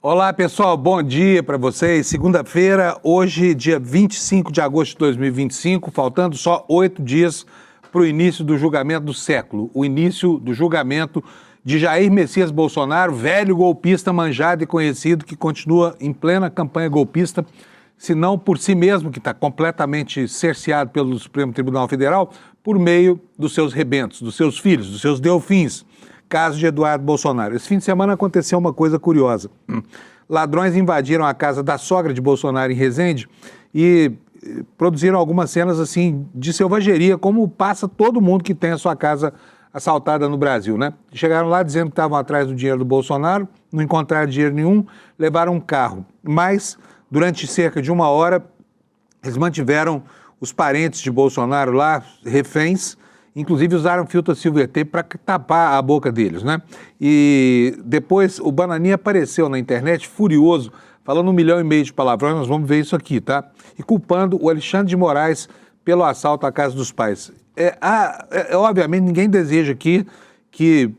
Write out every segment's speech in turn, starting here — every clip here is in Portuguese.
Olá, pessoal, bom dia para vocês. Segunda-feira, hoje, dia 25 de agosto de 2025, faltando só 8 dias para o início do julgamento do século, o início do julgamento de Jair Messias Bolsonaro, velho golpista manjado e conhecido que continua em plena campanha golpista, se não por si mesmo, que está completamente cerceado pelo Supremo Tribunal Federal, por meio dos seus rebentos, dos seus filhos, dos seus delfins. Caso de Eduardo Bolsonaro. Esse fim de semana aconteceu uma coisa curiosa. Ladrões invadiram a casa da sogra de Bolsonaro em Resende e produziram algumas cenas assim de selvageria, como passa todo mundo que tem a sua casa assaltada no Brasil, né? Chegaram lá dizendo que estavam atrás do dinheiro do Bolsonaro, não encontraram dinheiro nenhum, levaram um carro. Mas, durante cerca de 1 hora, eles mantiveram os parentes de Bolsonaro lá, reféns. Inclusive usaram filtro Silver Tape para tapar a boca deles, né? E depois o Bananinha apareceu na internet furioso, falando 1,5 milhão de palavrões, nós vamos ver isso aqui, tá? E culpando o Alexandre de Moraes pelo assalto à casa dos pais. Obviamente ninguém deseja aqui que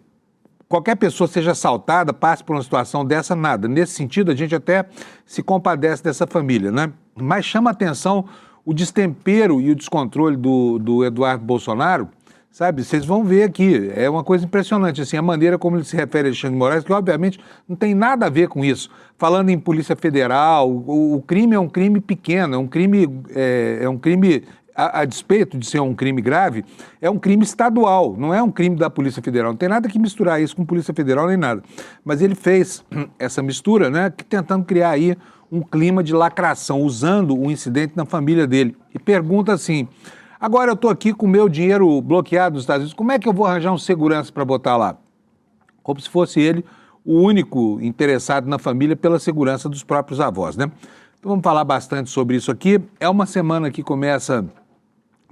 qualquer pessoa seja assaltada, passe por uma situação dessa, nada. Nesse sentido, a gente até se compadece dessa família, né? Mas chama a atenção o destempero e o descontrole do Eduardo Bolsonaro. Sabe, vocês vão ver aqui, é uma coisa impressionante, assim, a maneira como ele se refere a Alexandre de Moraes, que obviamente não tem nada a ver com isso. Falando em Polícia Federal, o crime é um crime pequeno, é um crime, a despeito de ser um crime grave, é um crime estadual, não é um crime da Polícia Federal, não tem nada que misturar isso com Polícia Federal nem nada. Mas ele fez essa mistura, né, tentando criar aí um clima de lacração, usando o incidente na família dele. E pergunta assim: agora eu estou aqui com o meu dinheiro bloqueado nos Estados Unidos, como é que eu vou arranjar um segurança para botar lá? Como se fosse ele o único interessado na família pela segurança dos próprios avós, né? Então vamos falar bastante sobre isso aqui. É uma semana que começa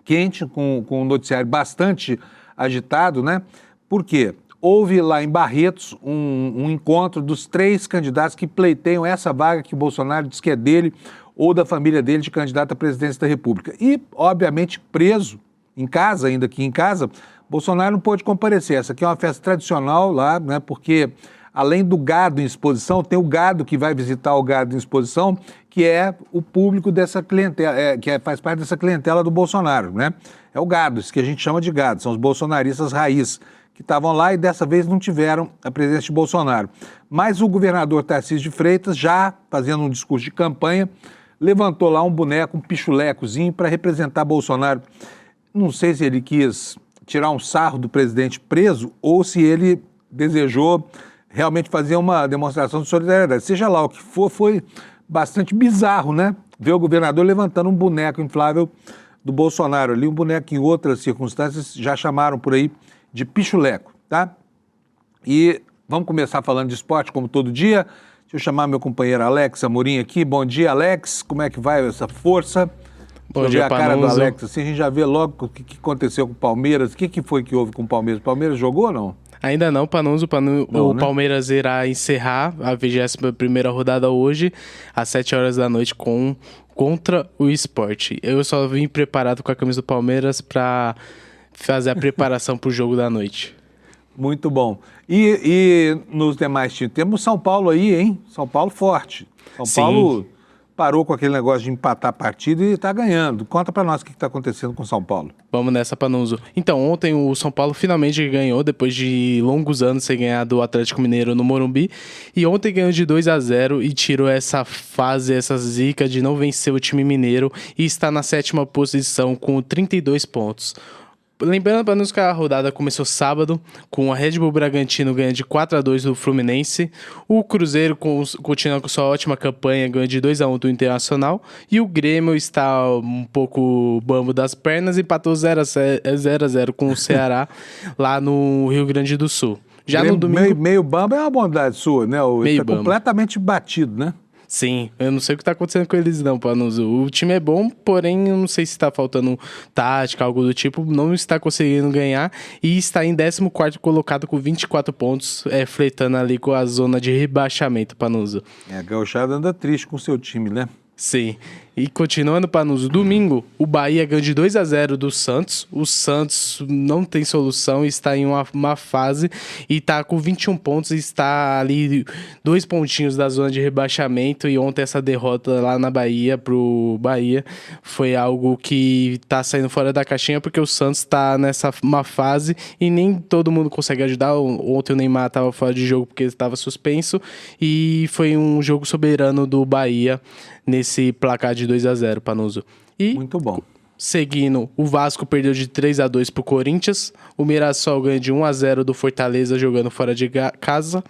quente, com um noticiário bastante agitado, né? Por quê? Houve lá em Barretos um encontro dos 3 candidatos que pleiteiam essa vaga que o Bolsonaro diz que é dele ou da família dele de candidato à presidência da República. E, obviamente, preso em casa, ainda aqui em casa, Bolsonaro não pôde comparecer. Essa aqui é uma festa tradicional lá, né? Porque além do gado em exposição, tem o gado que vai visitar o gado em exposição, que é o público dessa clientela, faz parte dessa clientela do Bolsonaro, né? É o gado, isso que a gente chama de gado, são os bolsonaristas raiz, que estavam lá e dessa vez não tiveram a presença de Bolsonaro. Mas o governador Tarcísio de Freitas, já fazendo um discurso de campanha, levantou lá um boneco, um pichulecozinho para representar Bolsonaro. Não sei se ele quis tirar um sarro do presidente preso ou se ele desejou realmente fazer uma demonstração de solidariedade. Seja lá o que for, foi bastante bizarro, né? Ver o governador levantando um boneco inflável do Bolsonaro ali, um boneco que em outras circunstâncias já chamaram por aí de pichuleco, tá? E vamos começar falando de esporte como todo dia. Deixa eu chamar meu companheiro Alex Amorim aqui. Bom dia, Alex. Como é que vai essa força? Bom dia, a cara do Alex, assim, a gente já vê logo o que aconteceu com o Palmeiras. O que foi que houve com o Palmeiras? O Palmeiras jogou ou não? Ainda não, Panuso. O Palmeiras irá encerrar a 21ª rodada hoje, às 7 horas da noite, contra o Sport. Eu só vim preparado com a camisa do Palmeiras para fazer a preparação para o jogo da noite. Muito bom. E nos demais times, temos São Paulo aí, hein? São Paulo forte. São Paulo parou com aquele negócio de empatar a partida e está ganhando. Conta para nós o que está acontecendo com o São Paulo. Vamos nessa, Panuso. Então, ontem o São Paulo finalmente ganhou, depois de longos anos sem ganhar do Atlético Mineiro no Morumbi. E ontem ganhou de 2-0 e tirou essa fase, essa zica de não vencer o time mineiro e está na 7ª posição com 32 pontos. Lembrando para nós que a rodada começou sábado, com a Red Bull Bragantino ganhando de 4-2 do Fluminense, o Cruzeiro continua com sua ótima campanha, ganhando de 2-1 do Internacional, e o Grêmio está um pouco bambo das pernas e empatou 0-0 com o Ceará lá no Rio Grande do Sul. Já no domingo... Meio bambo é uma bondade sua, né? Ele está completamente batido, né? Sim, eu não sei o que tá acontecendo com eles não, Panuso. O time é bom, porém eu não sei se tá faltando tática, algo do tipo, não está conseguindo ganhar e está em 14º colocado com 24 pontos, flertando ali com a zona de rebaixamento, Panuso. A gauchada anda triste com o seu time, né? Sim. E continuando, Panuso, domingo, o Bahia ganhou de 2-0 do Santos. O Santos não tem solução, está em uma fase e está com 21 pontos e está ali 2 pontinhos da zona de rebaixamento. E ontem essa derrota lá na Bahia pro Bahia foi algo que está saindo fora da caixinha, porque o Santos está nessa uma fase e nem todo mundo consegue ajudar. Ontem o Neymar estava fora de jogo porque estava suspenso e foi um jogo soberano do Bahia nesse placar de 2-0, Panuso. E Muito bom. seguindo, o Vasco perdeu de 3-2 pro Corinthians, o Mirassol ganha de 1-0 do Fortaleza jogando fora de casa,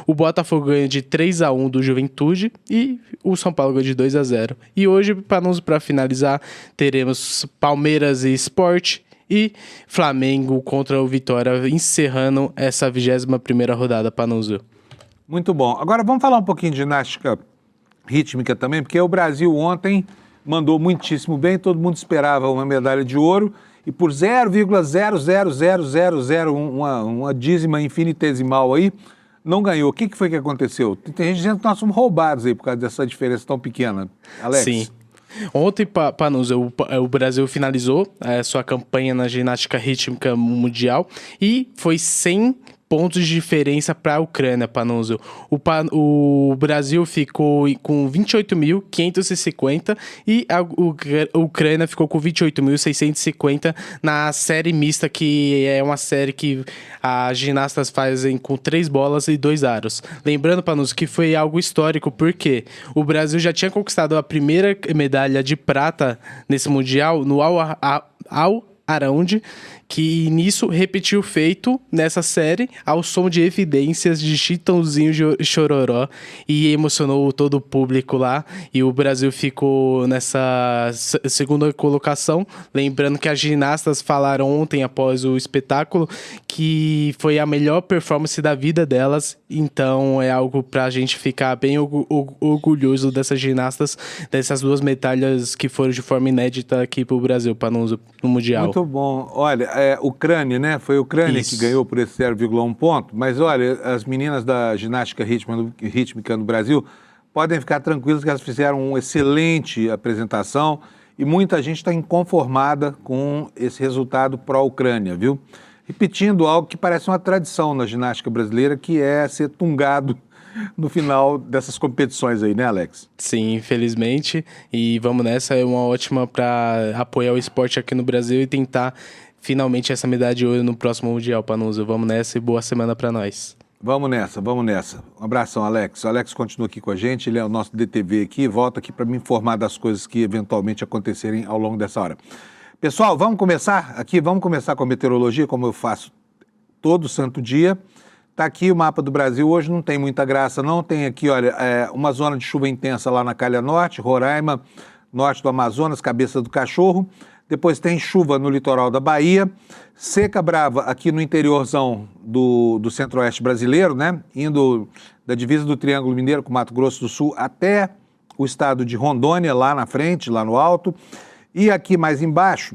o Botafogo ganha de 3-1 do Juventude e o São Paulo ganha de 2-0. E hoje, Panuso, para finalizar, teremos Palmeiras e Sport e Flamengo contra o Vitória, encerrando essa 21ª rodada, Panuso. Muito bom. Agora vamos falar um pouquinho de ginástica rítmica também, porque o Brasil ontem mandou muitíssimo bem, todo mundo esperava uma medalha de ouro e por 0,0000001, uma dízima infinitesimal aí, não ganhou. O que foi que aconteceu? Tem gente dizendo que nós fomos roubados aí por causa dessa diferença tão pequena. Alex? Sim. Ontem, Panuso, o Brasil finalizou a sua campanha na ginástica rítmica mundial e foi 100 pontos de diferença para a Ucrânia, Panuso. O Brasil ficou com 28.550 e a Ucrânia ficou com 28.650 na série mista, que é uma série que as ginastas fazem com 3 bolas e 2 aros. Lembrando, Panuso, que foi algo histórico, porque o Brasil já tinha conquistado a primeira medalha de prata nesse Mundial no All-Around, que nisso repetiu o feito nessa série ao som de evidências de Chitãozinho Chororó e emocionou todo o público lá, e o Brasil ficou nessa segunda colocação. Lembrando que as ginastas falaram ontem após o espetáculo que foi a melhor performance da vida delas, então é algo pra gente ficar bem orgulhoso dessas ginastas, dessas 2 medalhas que foram de forma inédita aqui pro Brasil, Panuso, no Mundial. Muito bom. Olha, Ucrânia, né? Foi a Ucrânia Isso. que ganhou por esse 0,1 ponto. Mas olha, as meninas da ginástica rítmica no Brasil podem ficar tranquilas que elas fizeram uma excelente apresentação e muita gente está inconformada com esse resultado pró-Ucrânia, viu? Repetindo algo que parece uma tradição na ginástica brasileira, que é ser tungado no final dessas competições aí, né, Alex? Sim, infelizmente. E vamos nessa, é uma ótima para apoiar o esporte aqui no Brasil e tentar finalmente essa medalha de ouro no próximo Mundial, Panuso. Vamos nessa e boa semana para nós. Vamos nessa, vamos nessa. Um abração, Alex. O Alex continua aqui com a gente, ele é o nosso DTV aqui, volta aqui para me informar das coisas que eventualmente acontecerem ao longo dessa hora. Pessoal, vamos começar com a meteorologia, como eu faço todo santo dia. Está aqui o mapa do Brasil, hoje não tem muita graça não, tem aqui, olha, uma zona de chuva intensa lá na Calha Norte, Roraima, norte do Amazonas, Cabeça do Cachorro, depois tem chuva no litoral da Bahia, seca brava aqui no interiorzão do centro-oeste brasileiro, né, indo da divisa do Triângulo Mineiro com Mato Grosso do Sul até o estado de Rondônia, lá na frente, lá no alto, e aqui mais embaixo,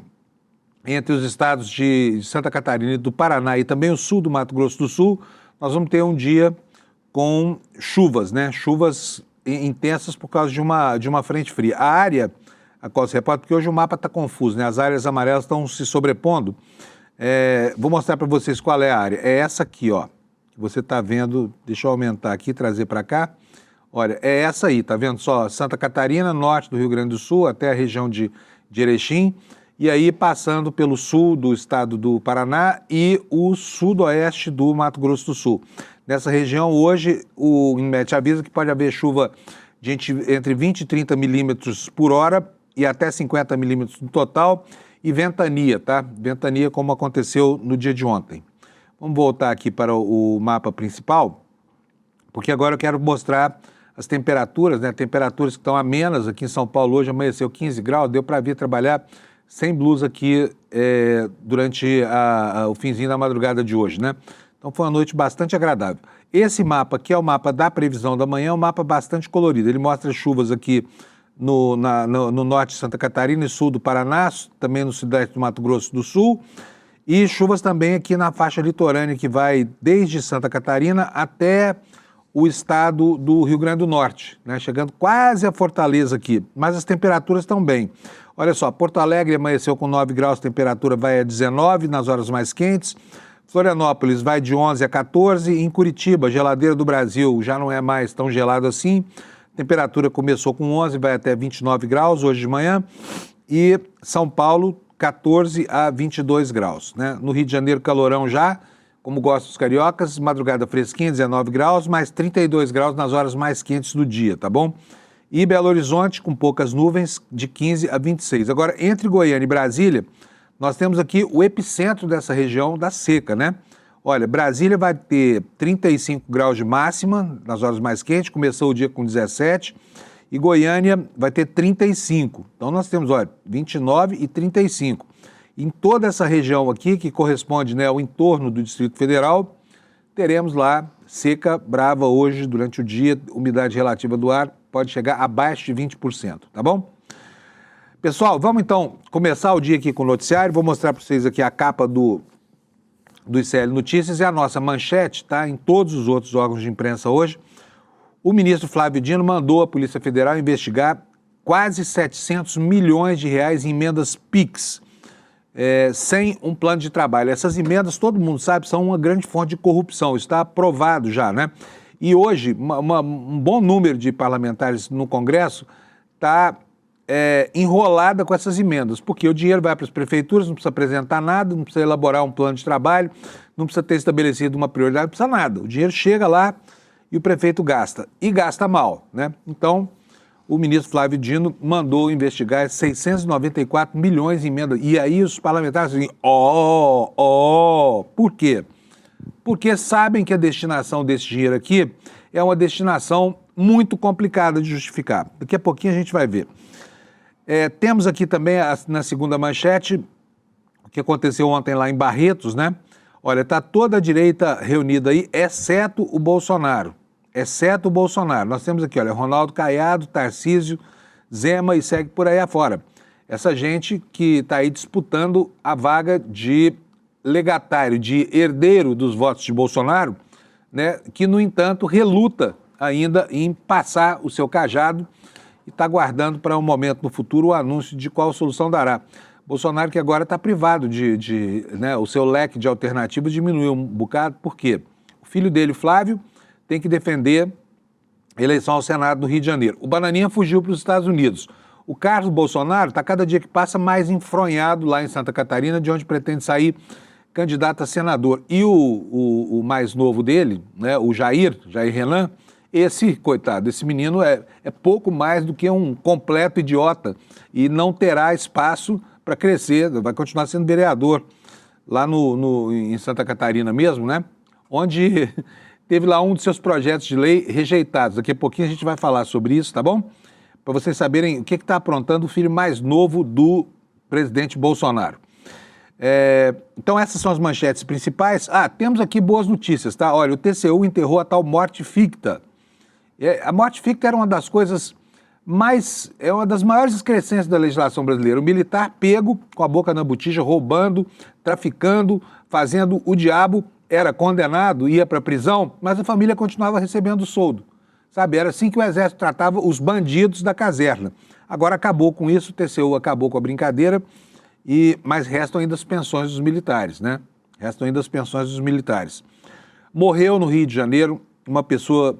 entre os estados de Santa Catarina e do Paraná e também o sul do Mato Grosso do Sul, nós vamos ter um dia com chuvas, né? Chuvas intensas por causa de uma frente fria. A área a qual se reporta, porque hoje o mapa está confuso, né? As áreas amarelas estão se sobrepondo. Vou mostrar para vocês qual é a área. É essa aqui, ó, que você está vendo. Deixa eu aumentar aqui, trazer para cá. Olha, é essa aí, tá vendo só? Santa Catarina, norte do Rio Grande do Sul, até a região de Erechim. E aí passando pelo sul do estado do Paraná e o sudoeste do Mato Grosso do Sul. Nessa região, hoje, o INMET avisa que pode haver chuva de entre 20 e 30 milímetros por hora e até 50 milímetros no total, e ventania, tá? Ventania como aconteceu no dia de ontem. Vamos voltar aqui para o mapa principal, porque agora eu quero mostrar as temperaturas, né? Temperaturas que estão amenas aqui em São Paulo hoje, amanheceu 15 graus, deu para vir trabalhar sem blusa aqui durante o finzinho da madrugada de hoje, né? Então foi uma noite bastante agradável. Esse mapa aqui é o mapa da previsão da manhã, é um mapa bastante colorido. Ele mostra chuvas aqui no norte de Santa Catarina e sul do Paraná, também no sudeste do Mato Grosso do Sul, e chuvas também aqui na faixa litorânea que vai desde Santa Catarina até o estado do Rio Grande do Norte, né? Chegando quase a Fortaleza aqui, mas as temperaturas estão bem. Olha só, Porto Alegre amanheceu com 9 graus, temperatura vai a 19 nas horas mais quentes. Florianópolis vai de 11 a 14. Em Curitiba, geladeira do Brasil, já não é mais tão gelado assim. Temperatura começou com 11, vai até 29 graus hoje de manhã. E São Paulo, 14 a 22 graus, né? No Rio de Janeiro, calorão já, como gostam os cariocas, madrugada fresquinha, 19 graus, mais 32 graus nas horas mais quentes do dia, tá bom? E Belo Horizonte, com poucas nuvens, de 15 a 26. Agora, entre Goiânia e Brasília, nós temos aqui o epicentro dessa região da seca, né? Olha, Brasília vai ter 35 graus de máxima nas horas mais quentes, começou o dia com 17, e Goiânia vai ter 35. Então nós temos, olha, 29 e 35. Em toda essa região aqui, que corresponde, né, ao entorno do Distrito Federal, teremos lá seca brava hoje durante o dia, umidade relativa do ar pode chegar abaixo de 20%, tá bom? Pessoal, vamos então começar o dia aqui com o noticiário. Vou mostrar para vocês aqui a capa do ICL Notícias e a nossa manchete, tá? Em todos os outros órgãos de imprensa hoje. O ministro Flávio Dino mandou a Polícia Federal investigar quase 700 milhões de reais em emendas PIX, sem um plano de trabalho. Essas emendas, todo mundo sabe, são uma grande fonte de corrupção, está aprovado já, né? E hoje, um bom número de parlamentares no Congresso está enrolada com essas emendas, porque o dinheiro vai para as prefeituras, não precisa apresentar nada, não precisa elaborar um plano de trabalho, não precisa ter estabelecido uma prioridade, não precisa nada. O dinheiro chega lá e o prefeito gasta, e gasta mal, né? Então, o ministro Flávio Dino mandou investigar 694 milhões em emenda. E aí os parlamentares dizem, por quê? Porque sabem que a destinação desse dinheiro aqui é uma destinação muito complicada de justificar. Daqui a pouquinho a gente vai ver. Temos aqui também, na segunda manchete, o que aconteceu ontem lá em Barretos, né? Olha, está toda a direita reunida aí, exceto o Bolsonaro. Exceto o Bolsonaro. Nós temos aqui, olha, Ronaldo Caiado, Tarcísio, Zema e segue por aí afora. Essa gente que está aí disputando a vaga de legatário, de herdeiro dos votos de Bolsonaro, né, que, no entanto, reluta ainda em passar o seu cajado e está guardando para um momento no futuro o anúncio de qual solução dará. Bolsonaro que agora está privado né, o seu leque de alternativas diminuiu um bocado, por quê? O filho dele, Flávio, tem que defender a eleição ao Senado do Rio de Janeiro. O Bananinha fugiu para os Estados Unidos. O Carlos Bolsonaro está cada dia que passa mais enfronhado lá em Santa Catarina, de onde pretende sair candidato a senador. E o mais novo dele, né, o Jair Renan, esse, coitado, esse menino é pouco mais do que um completo idiota e não terá espaço para crescer, vai continuar sendo vereador lá em Santa Catarina mesmo, né, onde teve lá um dos seus projetos de lei rejeitados. Daqui a pouquinho a gente vai falar sobre isso, tá bom? Para vocês saberem o que está aprontando o filho mais novo do presidente Bolsonaro. Então essas são as manchetes principais. Temos aqui boas notícias, tá? Olha, o TCU enterrou a tal morte ficta. A morte ficta era uma das coisas uma das maiores excrescências da legislação brasileira. O militar pego com a boca na botija, roubando, traficando, fazendo o diabo, era condenado, ia para a prisão, mas a família continuava recebendo soldo. Sabe, era assim que o Exército tratava os bandidos da caserna. Agora acabou com isso, o TCU acabou com a brincadeira, mas restam ainda as pensões dos militares, né? Restam ainda as pensões dos militares. Morreu no Rio de Janeiro uma pessoa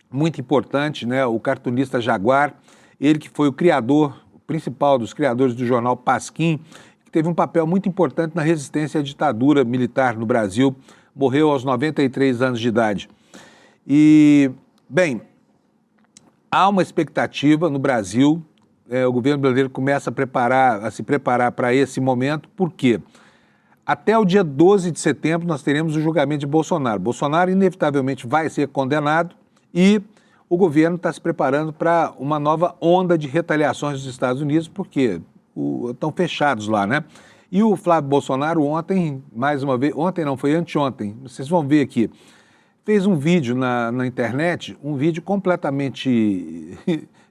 muito importante, né? O cartunista Jaguar, ele que foi o principal dos criadores do jornal Pasquim, que teve um papel muito importante na resistência à ditadura militar no Brasil, morreu aos 93 anos de idade. E, bem, há uma expectativa no Brasil, o governo brasileiro começa a se preparar para esse momento, por quê? Até o dia 12 de setembro nós teremos o julgamento de Bolsonaro. Bolsonaro inevitavelmente vai ser condenado e o governo está se preparando para uma nova onda de retaliações dos Estados Unidos, porque estão fechados lá, né? E o Flávio Bolsonaro ontem, mais uma vez, ontem não, foi anteontem, vocês vão ver aqui, fez um vídeo na internet, um vídeo completamente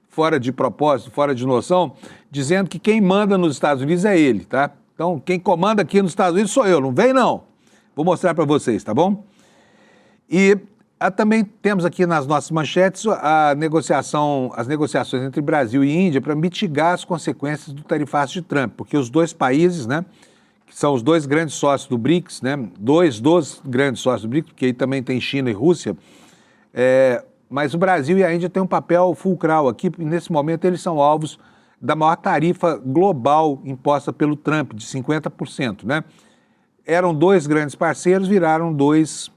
fora de propósito, fora de noção, dizendo que quem manda nos Estados Unidos é ele, tá? Então, quem comanda aqui nos Estados Unidos sou eu, não vem não. Vou mostrar para vocês, tá bom? E Também temos aqui nas nossas manchetes as negociações entre Brasil e Índia para mitigar as consequências do tarifaço de Trump, porque os dois países, né, que são os dois grandes sócios do BRICS, né, dois dos grandes sócios do BRICS, porque aí também tem China e Rússia, mas o Brasil e a Índia têm um papel fulcral aqui, e nesse momento eles são alvos da maior tarifa global imposta pelo Trump, de 50%, né? Eram dois grandes parceiros, viraram dois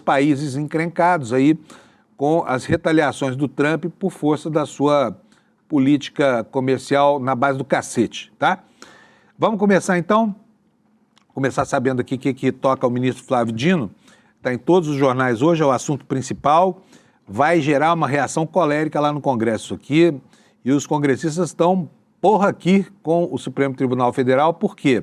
países encrencados aí com as retaliações do Trump por força da sua política comercial na base do cacete, tá? Vamos começar então? Começar sabendo aqui o que toca o ministro Flávio Dino. Está em todos os jornais hoje, é o assunto principal. Vai gerar uma reação colérica lá no Congresso aqui. E os congressistas estão porra aqui com o Supremo Tribunal Federal. Por quê?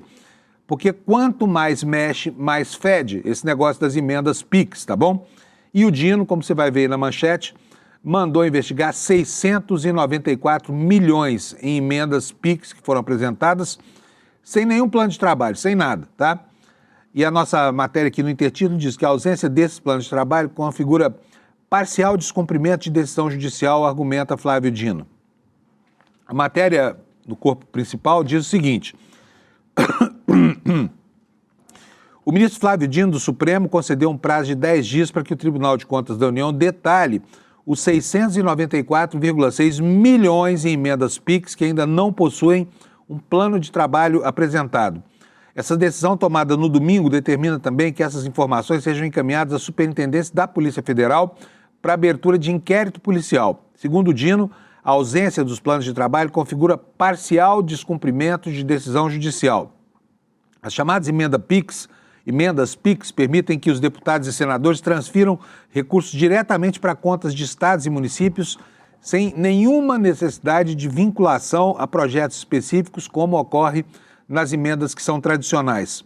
Porque quanto mais mexe, mais fede esse negócio das emendas PIX, tá bom? E o Dino, como você vai ver aí na manchete, mandou investigar 694 milhões em emendas PIX que foram apresentadas, sem nenhum plano de trabalho, sem nada, tá? E a nossa matéria aqui no intertítulo diz que a ausência desses planos de trabalho configura parcial descumprimento de decisão judicial, argumenta Flávio Dino. A matéria do corpo principal diz o seguinte: o ministro Flávio Dino do Supremo concedeu um prazo de 10 dias para que o Tribunal de Contas da União detalhe os 694,6 milhões em emendas PIX que ainda não possuem um plano de trabalho apresentado. Essa decisão tomada no domingo determina também que essas informações sejam encaminhadas à Superintendência da Polícia Federal para abertura de inquérito policial. Segundo o Dino, a ausência dos planos de trabalho configura parcial descumprimento de decisão judicial. As chamadas emendas PIX permitem que os deputados e senadores transfiram recursos diretamente para contas de estados e municípios sem nenhuma necessidade de vinculação a projetos específicos, como ocorre nas emendas que são tradicionais.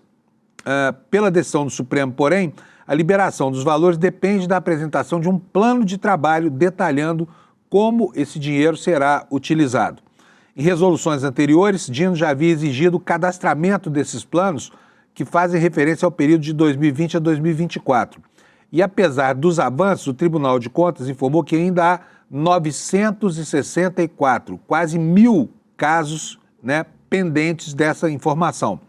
Pela decisão do Supremo, porém, a liberação dos valores depende da apresentação de um plano de trabalho detalhando como esse dinheiro será utilizado. Em resoluções anteriores, Dino já havia exigido o cadastramento desses planos que fazem referência ao período de 2020 a 2024. E apesar dos avanços, o Tribunal de Contas informou que ainda há 964, quase 1.000 casos, né, pendentes dessa informação.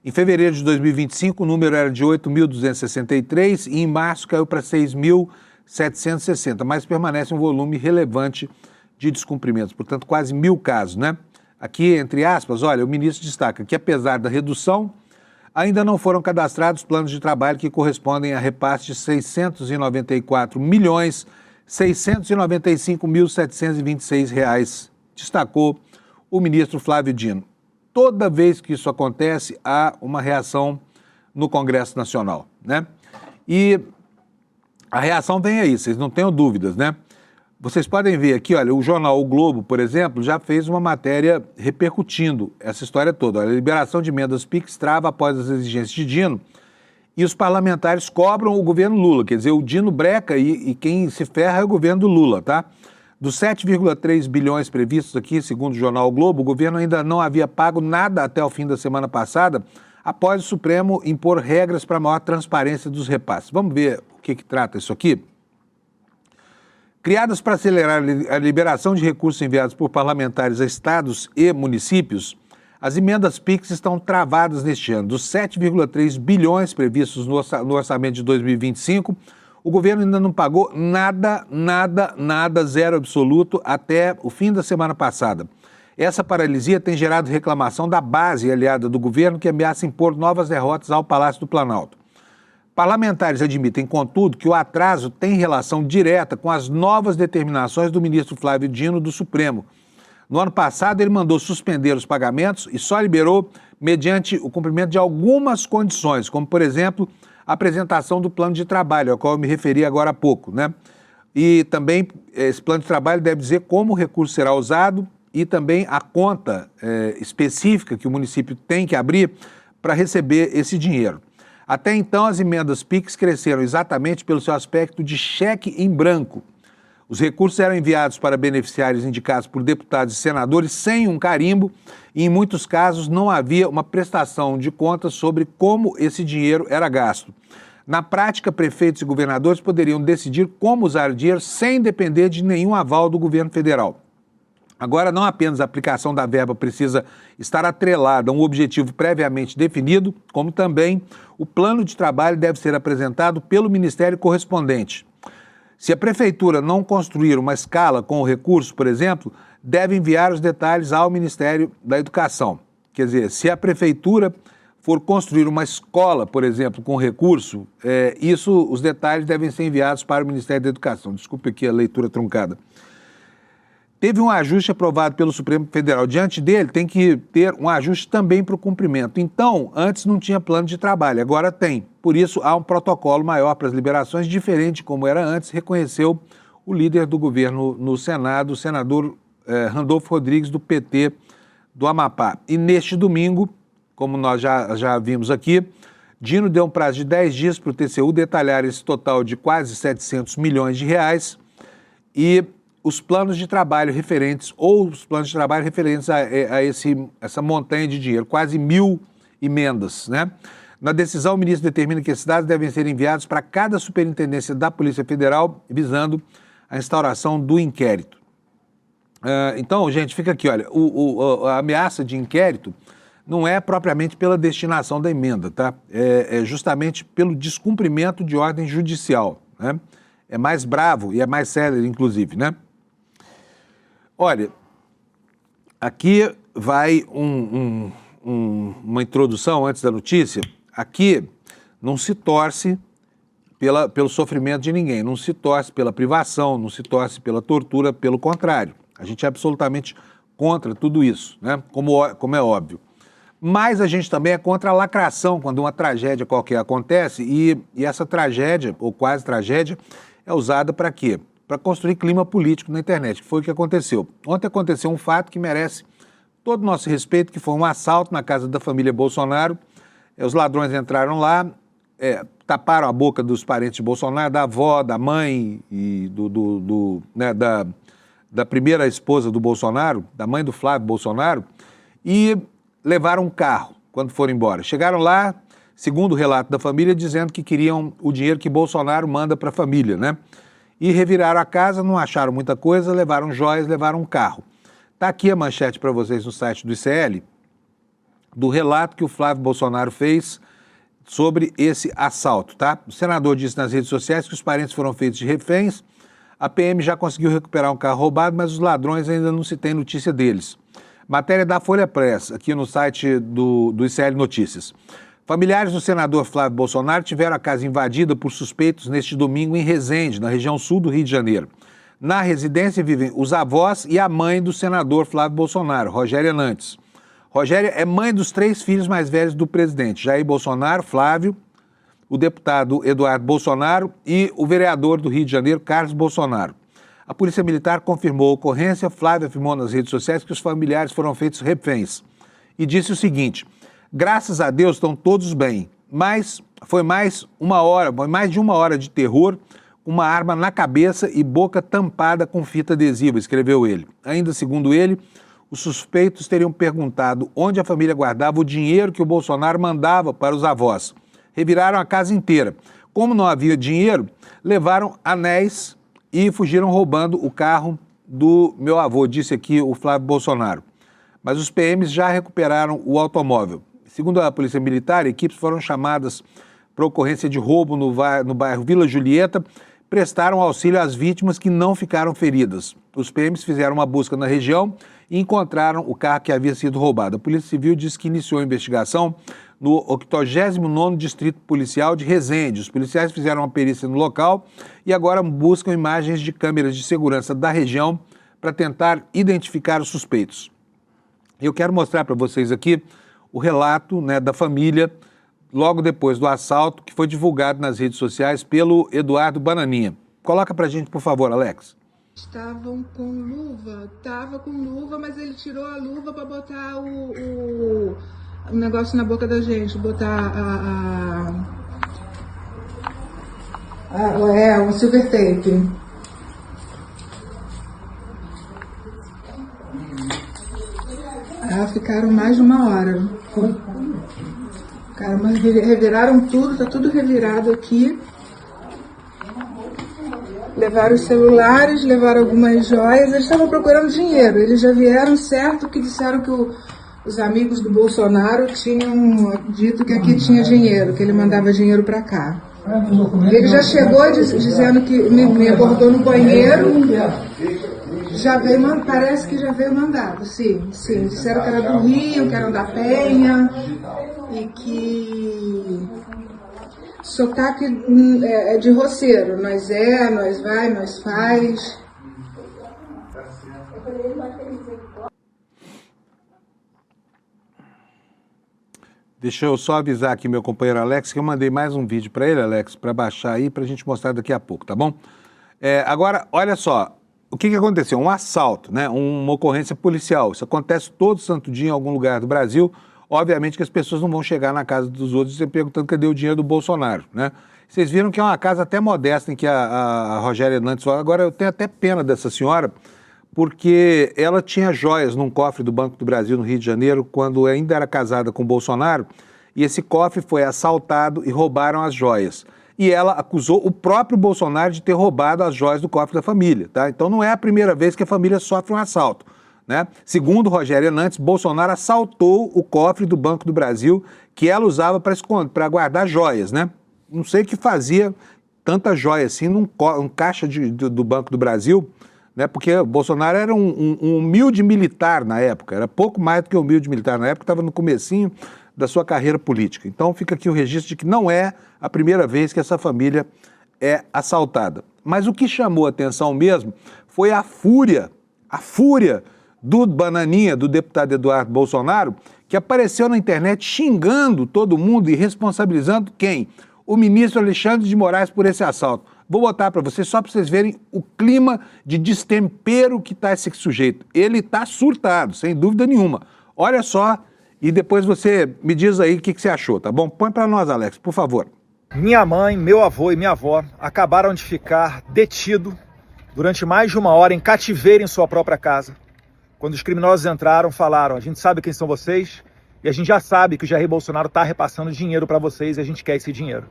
Em fevereiro de 2025, o número era de 8.263 e em março caiu para 6.760, mas permanece um volume relevante de descumprimentos, portanto quase 1.000 casos, né? Aqui, entre aspas, olha, o ministro destaca que apesar da redução, ainda não foram cadastrados planos de trabalho que correspondem a repasse de 694.695.726 reais, destacou o ministro Flávio Dino. Toda vez que isso acontece, há uma reação no Congresso Nacional, né? E a reação vem aí, vocês não tenham dúvidas, né? Vocês podem ver aqui, olha, o jornal O Globo, por exemplo, já fez uma matéria repercutindo essa história toda. Olha, a liberação de emendas PIX trava após as exigências de Dino e os parlamentares cobram o governo Lula. Quer dizer, o Dino breca e quem se ferra é o governo do Lula, tá? Dos 7,3 bilhões previstos aqui, segundo o jornal O Globo, o governo ainda não havia pago nada até o fim da semana passada, após o Supremo impor regras para maior transparência dos repasses. Vamos ver o que trata isso aqui? Criadas para acelerar a liberação de recursos enviados por parlamentares a estados e municípios, as emendas PIX estão travadas neste ano. Dos 7,3 bilhões previstos no orçamento de 2025, o governo ainda não pagou nada, zero absoluto, até o fim da semana passada. Essa paralisia tem gerado reclamação da base aliada do governo, que ameaça impor novas derrotas ao Palácio do Planalto. Parlamentares admitem, contudo, que o atraso tem relação direta com as novas determinações do ministro Flávio Dino do Supremo. No ano passado, ele mandou suspender os pagamentos e só liberou mediante o cumprimento de algumas condições, como, por exemplo, a apresentação do plano de trabalho, ao qual eu me referi agora há pouco, né? E também esse plano de trabalho deve dizer como o recurso será usado e também a conta específica que o município tem que abrir para receber esse dinheiro. Até então, as emendas PIX cresceram exatamente pelo seu aspecto de cheque em branco. Os recursos eram enviados para beneficiários indicados por deputados e senadores sem um carimbo e, em muitos casos, não havia uma prestação de contas sobre como esse dinheiro era gasto. Na prática, prefeitos e governadores poderiam decidir como usar o dinheiro sem depender de nenhum aval do governo federal. Agora, não apenas a aplicação da verba precisa estar atrelada a um objetivo previamente definido, como também o plano de trabalho deve ser apresentado pelo ministério correspondente. Se a prefeitura não construir uma escala com o recurso, por exemplo, deve enviar os detalhes ao Ministério da Educação. Quer dizer, se a prefeitura for construir uma escola, por exemplo, com recurso, os detalhes devem ser enviados para o Ministério da Educação. Desculpe aqui a leitura truncada. Teve um ajuste aprovado pelo Supremo Federal. Diante dele, tem que ter um ajuste também para o cumprimento. Então, antes não tinha plano de trabalho, agora tem. Por isso, há um protocolo maior para as liberações, diferente de como era antes, reconheceu o líder do governo no Senado, o senador Randolfo Rodrigues, do PT do Amapá. E neste domingo, como nós já vimos aqui, Dino deu um prazo de 10 dias para o TCU detalhar esse total de quase 700 milhões de reais e os planos de trabalho referentes, a essa montanha de dinheiro, quase 1.000 emendas, né? Na decisão, o ministro determina que esses dados devem ser enviados para cada superintendência da Polícia Federal, visando a instauração do inquérito. Então, gente, fica aqui, olha, a ameaça de inquérito não é propriamente pela destinação da emenda, tá? É justamente pelo descumprimento de ordem judicial, né? É mais bravo e é mais sério, inclusive, né? Olha, aqui vai uma introdução antes da notícia. Aqui não se torce pelo sofrimento de ninguém, não se torce pela privação, não se torce pela tortura, pelo contrário. A gente é absolutamente contra tudo isso, né? Como é óbvio. Mas a gente também é contra a lacração, quando uma tragédia qualquer acontece e essa tragédia, ou quase tragédia, é usada para quê? Para construir clima político na internet, que foi o que aconteceu. Ontem aconteceu um fato que merece todo o nosso respeito, que foi um assalto na casa da família Bolsonaro. Os ladrões entraram lá, taparam a boca dos parentes de Bolsonaro, da avó, da mãe e da primeira esposa do Bolsonaro, da mãe do Flávio Bolsonaro, e levaram um carro quando foram embora. Chegaram lá, segundo o relato da família, dizendo que queriam o dinheiro que Bolsonaro manda para a família, né? E reviraram a casa, não acharam muita coisa, levaram joias, levaram um carro. Está aqui a manchete para vocês no site do ICL, do relato que o Flávio Bolsonaro fez sobre esse assalto, tá? O senador disse nas redes sociais que os parentes foram feitos de reféns, a PM já conseguiu recuperar um carro roubado, mas os ladrões ainda não se tem notícia deles. Matéria da Folha Press, aqui no site do ICL Notícias. Familiares do senador Flávio Bolsonaro tiveram a casa invadida por suspeitos neste domingo em Resende, na região sul do Rio de Janeiro. Na residência vivem os avós e a mãe do senador Flávio Bolsonaro, Rogéria Nantes. Rogéria é mãe dos 3 filhos mais velhos do presidente, Jair Bolsonaro, Flávio, o deputado Eduardo Bolsonaro e o vereador do Rio de Janeiro, Carlos Bolsonaro. A Polícia Militar confirmou a ocorrência. Flávio afirmou nas redes sociais que os familiares foram feitos reféns e disse o seguinte: graças a Deus estão todos bem, mas foi mais de uma hora de terror, uma arma na cabeça e boca tampada com fita adesiva, escreveu ele. Ainda segundo ele, os suspeitos teriam perguntado onde a família guardava o dinheiro que o Bolsonaro mandava para os avós. Reviraram a casa inteira. Como não havia dinheiro, levaram anéis e fugiram roubando o carro do meu avô, disse aqui o Flávio Bolsonaro. Mas os PMs já recuperaram o automóvel. Segundo a Polícia Militar, equipes foram chamadas para ocorrência de roubo no bairro Vila Julieta, prestaram auxílio às vítimas que não ficaram feridas. Os PMs fizeram uma busca na região e encontraram o carro que havia sido roubado. A Polícia Civil disse que iniciou a investigação no 89º Distrito Policial de Resende. Os policiais fizeram uma perícia no local e agora buscam imagens de câmeras de segurança da região para tentar identificar os suspeitos. Eu quero mostrar para vocês aqui o relato, né, da família logo depois do assalto, que foi divulgado nas redes sociais pelo Eduardo Bananinha. Coloca pra gente, por favor, Alex. Estavam com luva, mas ele tirou a luva para botar o negócio na boca da gente, botar o silver tape. Ficaram mais de uma hora. Cara, mas reviraram tudo, tá tudo revirado aqui. Levaram os celulares, levaram algumas joias. Eles estavam procurando dinheiro. Eles já vieram certo que disseram que os amigos do Bolsonaro tinham dito que aqui tinha dinheiro, que ele mandava dinheiro para cá. Ele já chegou dizendo que me abordou no banheiro. Já veio, parece que já veio mandado, sim. Disseram que era do Rio, que eram da Penha e que sotaque é de roceiro. Nós vai, nós faz. Deixa eu só avisar aqui meu companheiro Alex que eu mandei mais um vídeo para ele, Alex, para baixar aí, para a gente mostrar daqui a pouco, tá bom? Agora, olha só, o que aconteceu? Um assalto, né? Uma ocorrência policial. Isso acontece todo santo dia em algum lugar do Brasil. Obviamente que as pessoas não vão chegar na casa dos outros e perguntando cadê o dinheiro do Bolsonaro, né? Vocês viram que é uma casa até modesta em que a Rogéria Nantes... Agora, eu tenho até pena dessa senhora, porque ela tinha joias num cofre do Banco do Brasil, no Rio de Janeiro, quando ainda era casada com o Bolsonaro, e esse cofre foi assaltado e roubaram as joias. E ela acusou o próprio Bolsonaro de ter roubado as joias do cofre da família, tá? Então não é a primeira vez que a família sofre um assalto, né? Segundo Rogéria Nantes, Bolsonaro assaltou o cofre do Banco do Brasil que ela usava para guardar joias, né? Não sei o que fazia tanta joia assim num caixa do Banco do Brasil, né? Porque o Bolsonaro era um humilde militar na época, era pouco mais do que um humilde militar na época, estava no comecinho da sua carreira política. Então fica aqui o registro de que não é a primeira vez que essa família é assaltada. Mas o que chamou a atenção mesmo foi a fúria do Bananinha, do deputado Eduardo Bolsonaro, que apareceu na internet xingando todo mundo e responsabilizando quem? O ministro Alexandre de Moraes por esse assalto. Vou botar para vocês, só para vocês verem o clima de destempero que está esse sujeito. Ele está surtado, sem dúvida nenhuma. Olha só, e depois você me diz aí o que você achou, tá bom? Põe para nós, Alex, por favor. Minha mãe, meu avô e minha avó acabaram de ficar detidos durante mais de 1 hora em cativeiro em sua própria casa. Quando os criminosos entraram, falaram: a gente sabe quem são vocês e a gente já sabe que o Jair Bolsonaro está repassando dinheiro para vocês e a gente quer esse dinheiro.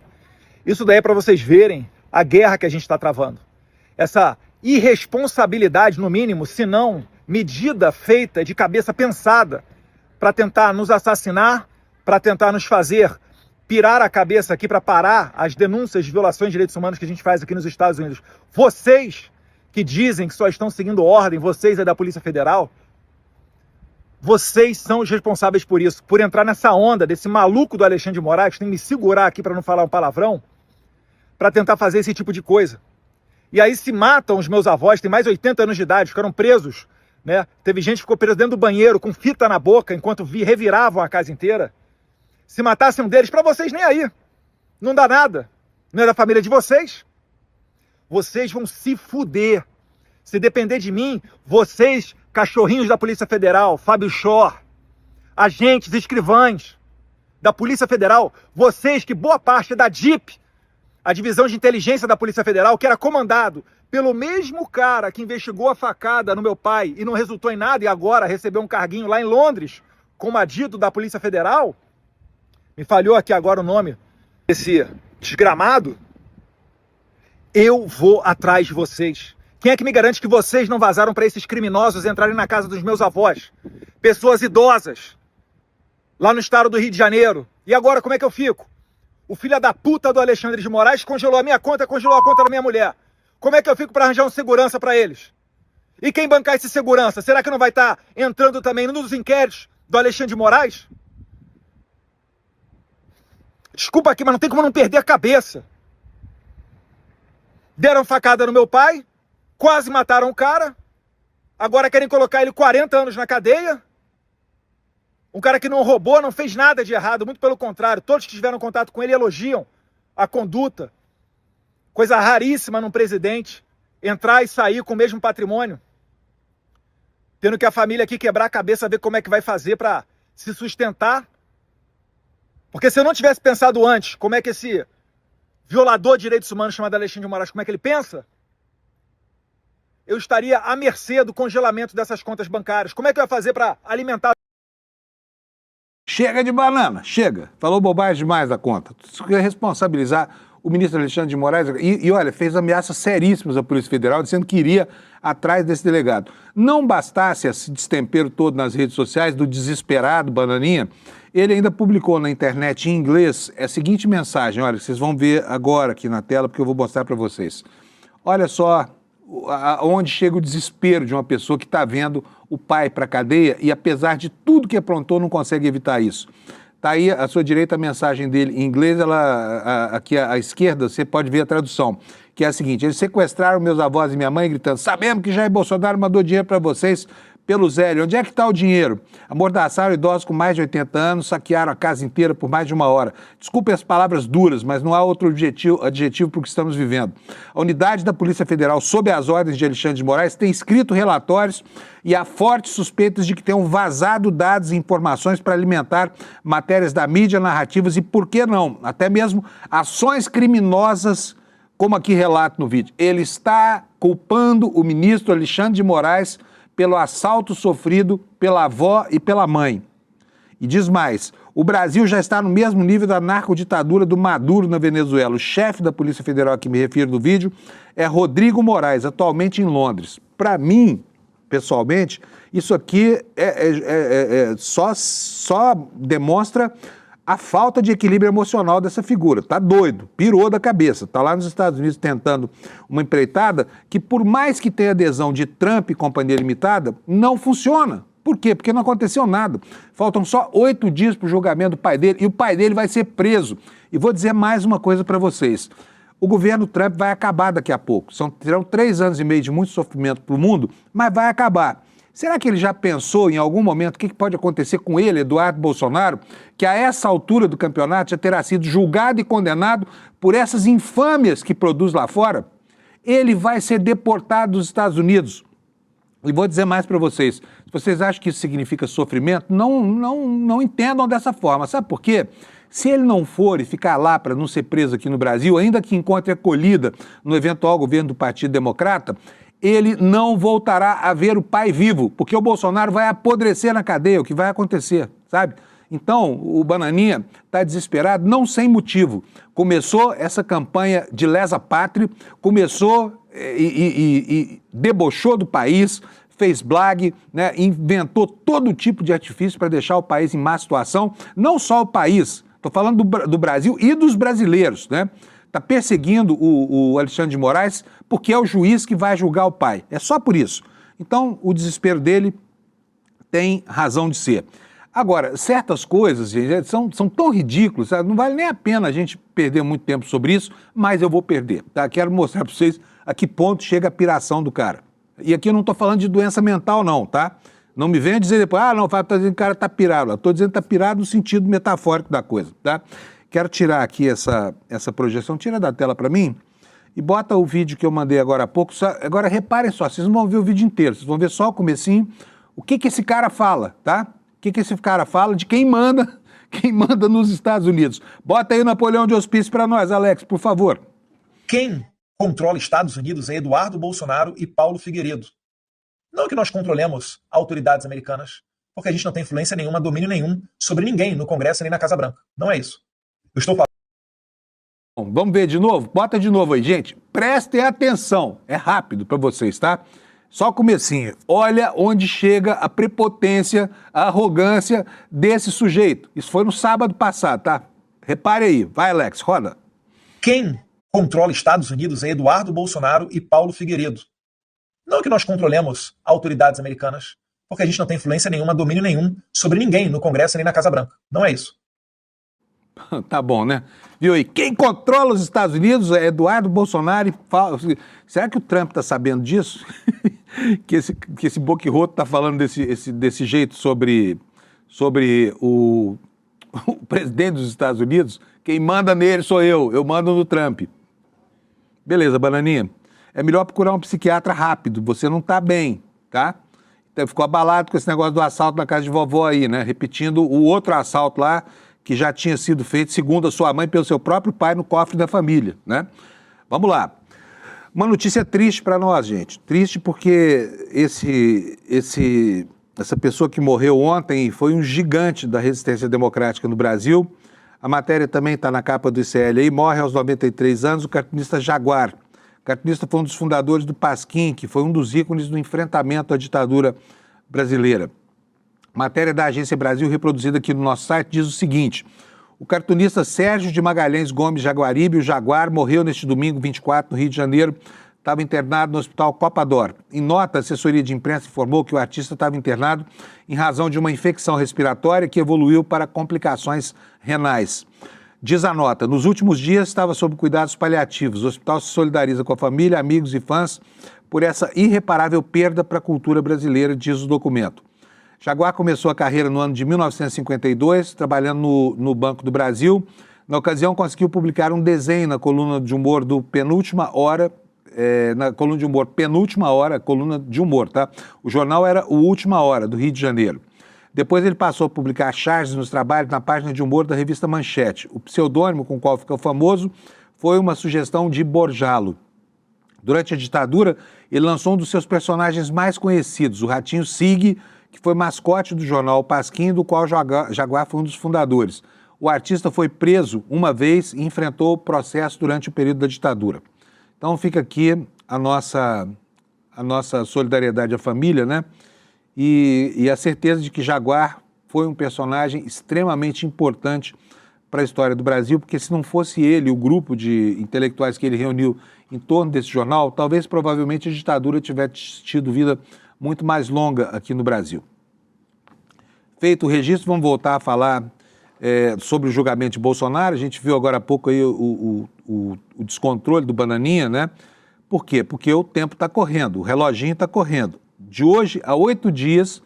Isso daí é para vocês verem a guerra que a gente está travando. Essa irresponsabilidade, no mínimo, se não medida feita de cabeça pensada para tentar nos assassinar, para tentar nos fazer pirar a cabeça aqui para parar as denúncias de violações de direitos humanos que a gente faz aqui nos Estados Unidos. Vocês que dizem que só estão seguindo ordem, vocês é da Polícia Federal, vocês são os responsáveis por isso, por entrar nessa onda desse maluco do Alexandre de Moraes, que tem que me segurar aqui para não falar um palavrão, para tentar fazer esse tipo de coisa. E aí se matam os meus avós, têm mais de 80 anos de idade, ficaram presos, né? Teve gente que ficou presa dentro do banheiro com fita na boca enquanto reviravam a casa inteira. Se matassem um deles, para vocês nem aí. Não dá nada. Não é da família de vocês. Vocês vão se fuder. Se depender de mim, vocês, cachorrinhos da Polícia Federal, Fábio Shor, agentes, escrivães da Polícia Federal, vocês que boa parte é da DIP, a Divisão de Inteligência da Polícia Federal, que era comandado pelo mesmo cara que investigou a facada no meu pai e não resultou em nada e agora recebeu um carguinho lá em Londres, como adito da Polícia Federal, me falhou aqui agora o nome desse desgramado, eu vou atrás de vocês. Quem é que me garante que vocês não vazaram para esses criminosos entrarem na casa dos meus avós? Pessoas idosas, lá no estado do Rio de Janeiro. E agora como é que eu fico? O filho da puta do Alexandre de Moraes congelou a minha conta, congelou a conta da minha mulher. Como é que eu fico para arranjar um segurança para eles? E quem bancar esse segurança? Será que não vai estar entrando também nos inquéritos do Alexandre de Moraes? Desculpa aqui, mas não tem como não perder a cabeça. Deram facada no meu pai, quase mataram o cara, agora querem colocar ele 40 anos na cadeia. Um cara que não roubou, não fez nada de errado, muito pelo contrário, todos que tiveram contato com ele elogiam a conduta. Coisa raríssima num presidente, entrar e sair com o mesmo patrimônio. Tendo que a família aqui quebrar a cabeça, ver como é que vai fazer para se sustentar. Porque se eu não tivesse pensado antes como é que esse violador de direitos humanos chamado Alexandre de Moraes, como é que ele pensa, eu estaria à mercê do congelamento dessas contas bancárias. Como é que eu ia fazer para alimentar? chega de banana, chega. Falou bobagem demais da conta. Isso quer responsabilizar o ministro Alexandre de Moraes e olha, fez ameaças seríssimas à Polícia Federal, dizendo que iria atrás desse delegado. Não bastasse esse destempero todo nas redes sociais do desesperado Bananinha, ele ainda publicou na internet em inglês a seguinte mensagem, olha, vocês vão ver agora aqui na tela, porque eu vou mostrar para vocês. Olha só onde chega o desespero de uma pessoa que está vendo o pai para a cadeia e, apesar de tudo que aprontou, não consegue evitar isso. Está aí à sua direita a mensagem dele em inglês, aqui à esquerda você pode ver a tradução, que é a seguinte: eles sequestraram meus avós e minha mãe gritando, sabemos que Jair Bolsonaro mandou dinheiro para vocês pelo Zélio, onde é que está o dinheiro? Amordaçaram idosos com mais de 80 anos, saquearam a casa inteira por mais de 1 hora. Desculpe as palavras duras, mas não há outro adjetivo para o que estamos vivendo. A unidade da Polícia Federal, sob as ordens de Alexandre de Moraes, tem escrito relatórios e há fortes suspeitas de que tenham vazado dados e informações para alimentar matérias da mídia, narrativas e, por que não, até mesmo ações criminosas, como aqui relato no vídeo. Ele está culpando o ministro Alexandre de Moraes pelo assalto sofrido pela avó e pela mãe. E diz mais, o Brasil já está no mesmo nível da narcoditadura do Maduro na Venezuela. O chefe da Polícia Federal a que me refiro no vídeo é Rodrigo Moraes, atualmente em Londres. Para mim, pessoalmente, isso aqui só demonstra a falta de equilíbrio emocional dessa figura. Tá doido, pirou da cabeça. Tá lá nos Estados Unidos tentando uma empreitada que, por mais que tenha adesão de Trump e Companhia Limitada, não funciona. Por quê? Porque não aconteceu nada. Faltam só 8 dias para o julgamento do pai dele e o pai dele vai ser preso. E vou dizer mais uma coisa para vocês. O governo Trump vai acabar daqui a pouco. Serão 3 anos e meio de muito sofrimento para o mundo, mas vai acabar. Será que ele já pensou em algum momento o que pode acontecer com ele, Eduardo Bolsonaro, que a essa altura do campeonato já terá sido julgado e condenado por essas infâmias que produz lá fora? Ele vai ser deportado dos Estados Unidos. E vou dizer mais para vocês, se vocês acham que isso significa sofrimento, não entendam dessa forma. Sabe por quê? Se ele não for e ficar lá para não ser preso aqui no Brasil, ainda que encontre acolhida no eventual governo do Partido Democrata, ele não voltará a ver o pai vivo, porque o Bolsonaro vai apodrecer na cadeia, o que vai acontecer, sabe? Então, o Bananinha está desesperado, não sem motivo. Começou essa campanha de lesa pátria, começou e debochou do país, fez blague, né, inventou todo tipo de artifício para deixar o país em má situação, não só o país, estou falando do Brasil e dos brasileiros, né? Está perseguindo o Alexandre de Moraes porque é o juiz que vai julgar o pai. É só por isso. Então, o desespero dele tem razão de ser. Agora, certas coisas, gente, são tão ridículas, sabe? Não vale nem a pena a gente perder muito tempo sobre isso, mas eu vou perder, tá? Quero mostrar para vocês a que ponto chega a piração do cara. E aqui eu não estou falando de doença mental, não, tá? Não me venha dizer depois, não, o Fábio está dizendo que o cara está pirado. Estou dizendo que está pirado no sentido metafórico da coisa, tá? Quero tirar aqui essa projeção, tira da tela para mim e bota o vídeo que eu mandei agora há pouco. Agora reparem só, vocês não vão ver o vídeo inteiro, vocês vão ver só o comecinho. O que esse cara fala, tá? O que esse cara fala de quem manda nos Estados Unidos. Bota aí o Napoleão de Hospício para nós, Alex, por favor. Quem controla Estados Unidos é Eduardo Bolsonaro e Paulo Figueiredo. Não que nós controlemos autoridades americanas, porque a gente não tem influência nenhuma, domínio nenhum sobre ninguém no Congresso nem na Casa Branca. Não é isso. Eu estou falando. Bom, vamos ver de novo? Bota de novo aí, gente. Prestem atenção. É rápido para vocês, tá? Só o comecinho. Olha onde chega a prepotência, a arrogância desse sujeito. Isso foi no sábado passado, tá? Repare aí. Vai, Alex, roda. Quem controla Estados Unidos é Eduardo Bolsonaro e Paulo Figueiredo. Não que nós controlemos autoridades americanas, porque a gente não tem influência nenhuma, domínio nenhum sobre ninguém no Congresso nem na Casa Branca. Não é isso. Tá bom, né? Viu aí? Quem controla os Estados Unidos é Eduardo Bolsonaro e Paulo... Será que o Trump tá sabendo disso? que esse boquirroto tá falando desse jeito sobre o presidente dos Estados Unidos? Quem manda nele sou eu mando no Trump. Beleza, Bananinha. É melhor procurar um psiquiatra rápido, você não tá bem, tá? Então, ficou abalado com esse negócio do assalto na casa de vovó aí, né? Repetindo o outro assalto lá, que já tinha sido feito, segundo a sua mãe, pelo seu próprio pai, no cofre da família, né? Vamos lá. Uma notícia triste para nós, gente. Triste porque esse essa pessoa que morreu ontem foi um gigante da resistência democrática no Brasil. A matéria também está na capa do ICL aí. Morre aos 93 anos o cartunista Jaguar. O cartunista foi um dos fundadores do Pasquim, que foi um dos ícones do enfrentamento à ditadura brasileira. Matéria da Agência Brasil, reproduzida aqui no nosso site, diz o seguinte: o cartunista Sérgio de Magalhães Gomes Jaguaribe, o Jaguar, morreu neste domingo 24, no Rio de Janeiro. Estava internado no Hospital Copador. Em nota, a assessoria de imprensa informou que o artista estava internado em razão de uma infecção respiratória que evoluiu para complicações renais. Diz a nota: nos últimos dias estava sob cuidados paliativos. O hospital se solidariza com a família, amigos e fãs por essa irreparável perda para a cultura brasileira, diz o documento. Jaguar começou a carreira no ano de 1952, trabalhando no Banco do Brasil. Na ocasião, conseguiu publicar um desenho na coluna de humor do Penúltima Hora, na coluna de humor Penúltima Hora, coluna de humor, tá? O jornal era o Última Hora, do Rio de Janeiro. Depois ele passou a publicar charges nos trabalhos na página de humor da revista Manchete. O pseudônimo com o qual ficou famoso foi uma sugestão de Borjalo. Durante a ditadura, ele lançou um dos seus personagens mais conhecidos, o Ratinho Sig, que foi mascote do jornal Pasquim, do qual Jaguar foi um dos fundadores. O artista foi preso uma vez e enfrentou processo durante o período da ditadura. Então fica aqui a nossa solidariedade à família, né? E a certeza de que Jaguar foi um personagem extremamente importante para a história do Brasil, porque se não fosse ele, o grupo de intelectuais que ele reuniu em torno desse jornal, talvez provavelmente a ditadura tivesse tido vida muito mais longa aqui no Brasil. Feito o registro, vamos voltar a falar sobre o julgamento de Bolsonaro. A gente viu agora há pouco aí o descontrole do Bananinha, né? Por quê? Porque o tempo está correndo, o reloginho está correndo. De hoje a 8 dias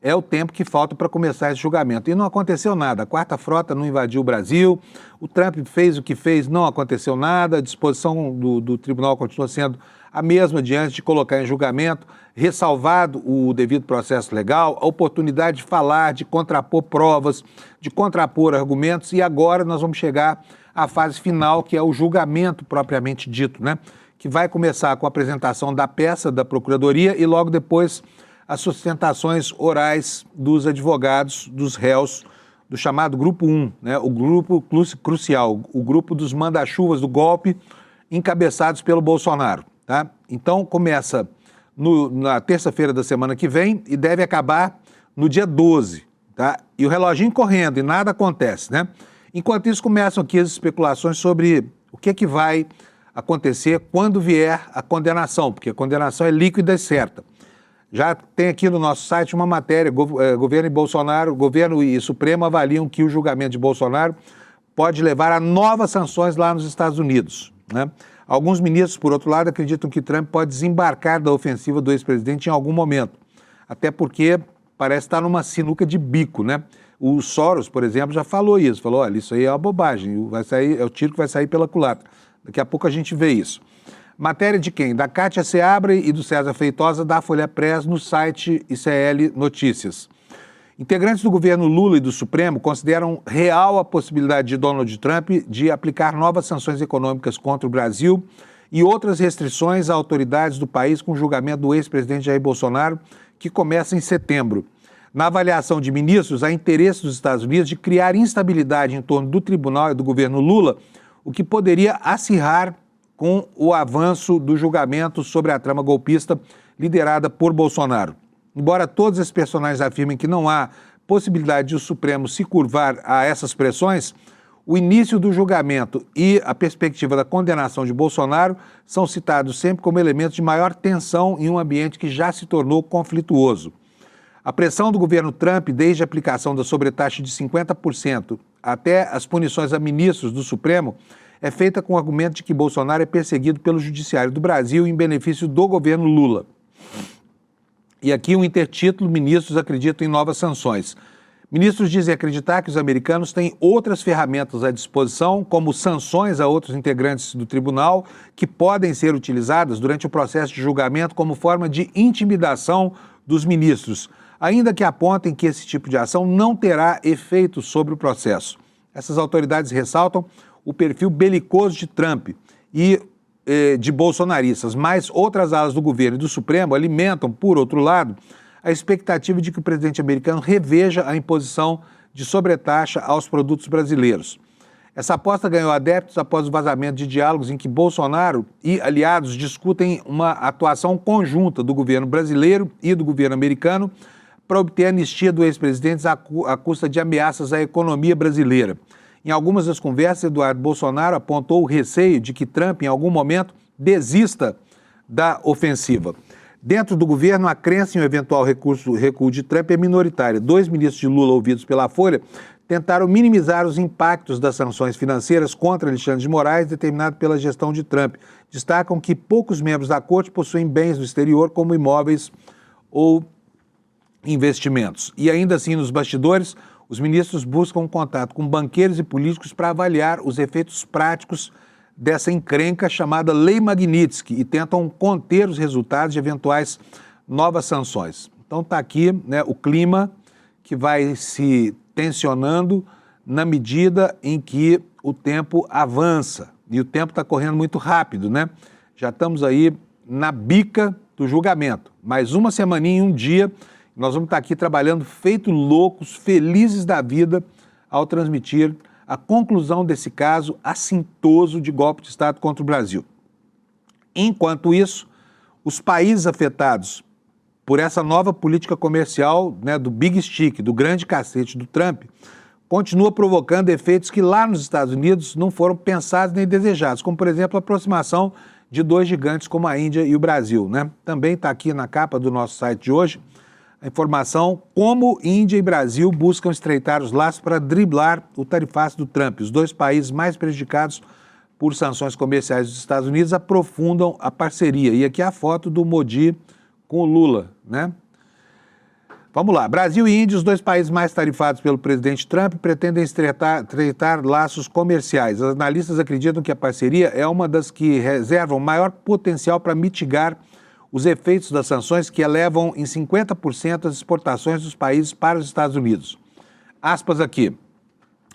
é o tempo que falta para começar esse julgamento. E não aconteceu nada. A Quarta Frota não invadiu o Brasil, o Trump fez o que fez, não aconteceu nada, a disposição do tribunal continua sendo a mesma diante de colocar em julgamento, ressalvado o devido processo legal, a oportunidade de falar, de contrapor provas, de contrapor argumentos, e agora nós vamos chegar à fase final, que é o julgamento propriamente dito, né? Que vai começar com a apresentação da peça da Procuradoria e logo depois as sustentações orais dos advogados, dos réus, do chamado Grupo 1, né? O grupo crucial, o grupo dos manda-chuvas do golpe, encabeçados pelo Bolsonaro. Tá? Então começa na terça-feira da semana que vem e deve acabar no dia 12. Tá? E o reloginho correndo e nada acontece. Né? Enquanto isso, começam aqui as especulações sobre o que vai acontecer quando vier a condenação, porque a condenação é líquida e certa. Já tem aqui no nosso site uma matéria: governo e Bolsonaro, governo e Supremo avaliam que o julgamento de Bolsonaro pode levar a novas sanções lá nos Estados Unidos. Né? Alguns ministros, por outro lado, acreditam que Trump pode desembarcar da ofensiva do ex-presidente em algum momento, até porque parece estar numa sinuca de bico, né? O Soros, por exemplo, já falou isso, falou: olha, isso aí é uma bobagem, é o tiro que vai sair pela culatra. Daqui a pouco a gente vê isso. Matéria de quem? Da Kátia Seabre e do César Feitosa, da Folha Press, no site ICL Notícias. Integrantes do governo Lula e do Supremo consideram real a possibilidade de Donald Trump de aplicar novas sanções econômicas contra o Brasil e outras restrições a autoridades do país com o julgamento do ex-presidente Jair Bolsonaro, que começa em setembro. Na avaliação de ministros, há interesse dos Estados Unidos de criar instabilidade em torno do tribunal e do governo Lula, o que poderia acirrar com o avanço do julgamento sobre a trama golpista liderada por Bolsonaro. Embora todos esses personagens afirmem que não há possibilidade de o Supremo se curvar a essas pressões, o início do julgamento e a perspectiva da condenação de Bolsonaro são citados sempre como elementos de maior tensão em um ambiente que já se tornou conflituoso. A pressão do governo Trump, desde a aplicação da sobretaxa de 50% até as punições a ministros do Supremo, é feita com o argumento de que Bolsonaro é perseguido pelo Judiciário do Brasil em benefício do governo Lula. E aqui um intertítulo: ministros acreditam em novas sanções. Ministros dizem acreditar que os americanos têm outras ferramentas à disposição, como sanções a outros integrantes do tribunal, que podem ser utilizadas durante o processo de julgamento como forma de intimidação dos ministros, ainda que apontem que esse tipo de ação não terá efeito sobre o processo. Essas autoridades ressaltam o perfil belicoso de Trump e de bolsonaristas, mas outras alas do governo e do Supremo alimentam, por outro lado, a expectativa de que o presidente americano reveja a imposição de sobretaxa aos produtos brasileiros. Essa aposta ganhou adeptos após o vazamento de diálogos em que Bolsonaro e aliados discutem uma atuação conjunta do governo brasileiro e do governo americano para obter a anistia do ex-presidente à custa de ameaças à economia brasileira. Em algumas das conversas, Eduardo Bolsonaro apontou o receio de que Trump, em algum momento, desista da ofensiva. Dentro do governo, a crença em um eventual recuo de Trump é minoritária. 2 ministros de Lula ouvidos pela Folha tentaram minimizar os impactos das sanções financeiras contra Alexandre de Moraes, determinado pela gestão de Trump. Destacam que poucos membros da corte possuem bens no exterior, como imóveis ou investimentos. E ainda assim, nos bastidores, os ministros buscam contato com banqueiros e políticos para avaliar os efeitos práticos dessa encrenca chamada Lei Magnitsky e tentam conter os resultados de eventuais novas sanções. Então está aqui, né, o clima que vai se tensionando na medida em que o tempo avança. E o tempo está correndo muito rápido, né? Já estamos aí na bica do julgamento. Mais uma semaninha, um dia, nós vamos estar aqui trabalhando feito loucos, felizes da vida, ao transmitir a conclusão desse caso assintoso de golpe de Estado contra o Brasil. Enquanto isso, os países afetados por essa nova política comercial, né, do Big Stick, do grande cacete do Trump, continua provocando efeitos que lá nos Estados Unidos não foram pensados nem desejados, como, por exemplo, a aproximação de 2 gigantes como a Índia e o Brasil, né? Também está aqui na capa do nosso site de hoje a informação como Índia e Brasil buscam estreitar os laços para driblar o tarifaço do Trump. Os 2 países mais prejudicados por sanções comerciais dos Estados Unidos aprofundam a parceria. E aqui a foto do Modi com o Lula, né? Vamos lá. Brasil e Índia, os 2 países mais tarifados pelo presidente Trump, pretendem estreitar laços comerciais. Os analistas acreditam que a parceria é uma das que reservam maior potencial para mitigar os efeitos das sanções, que elevam em 50% as exportações dos países para os Estados Unidos. Aspas aqui.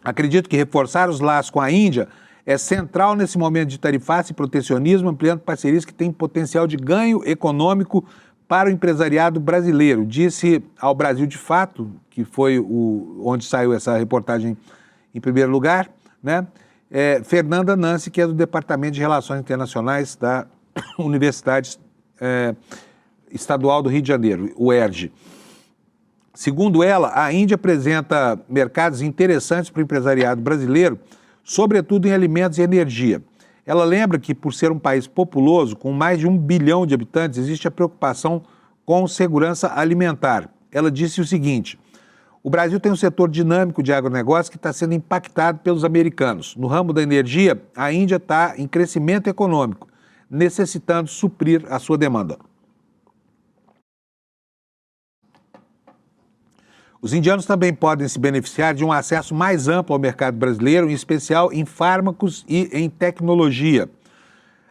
Acredito que reforçar os laços com a Índia é central nesse momento de tarifaço e protecionismo, ampliando parcerias que têm potencial de ganho econômico para o empresariado brasileiro. Disse ao Brasil de Fato, que foi onde saiu essa reportagem em primeiro lugar, né? Fernanda Nancy, que é do Departamento de Relações Internacionais da Universidade Estadual do Rio de Janeiro, o UERJ. Segundo ela, a Índia apresenta mercados interessantes para o empresariado brasileiro, sobretudo em alimentos e energia. Ela lembra que, por ser um país populoso, com mais de 1 bilhão de habitantes, existe a preocupação com segurança alimentar. Ela disse o seguinte: o Brasil tem um setor dinâmico de agronegócio que está sendo impactado pelos americanos. No ramo da energia, a Índia está em crescimento econômico, necessitando suprir a sua demanda. Os indianos também podem se beneficiar de um acesso mais amplo ao mercado brasileiro, em especial em fármacos e em tecnologia.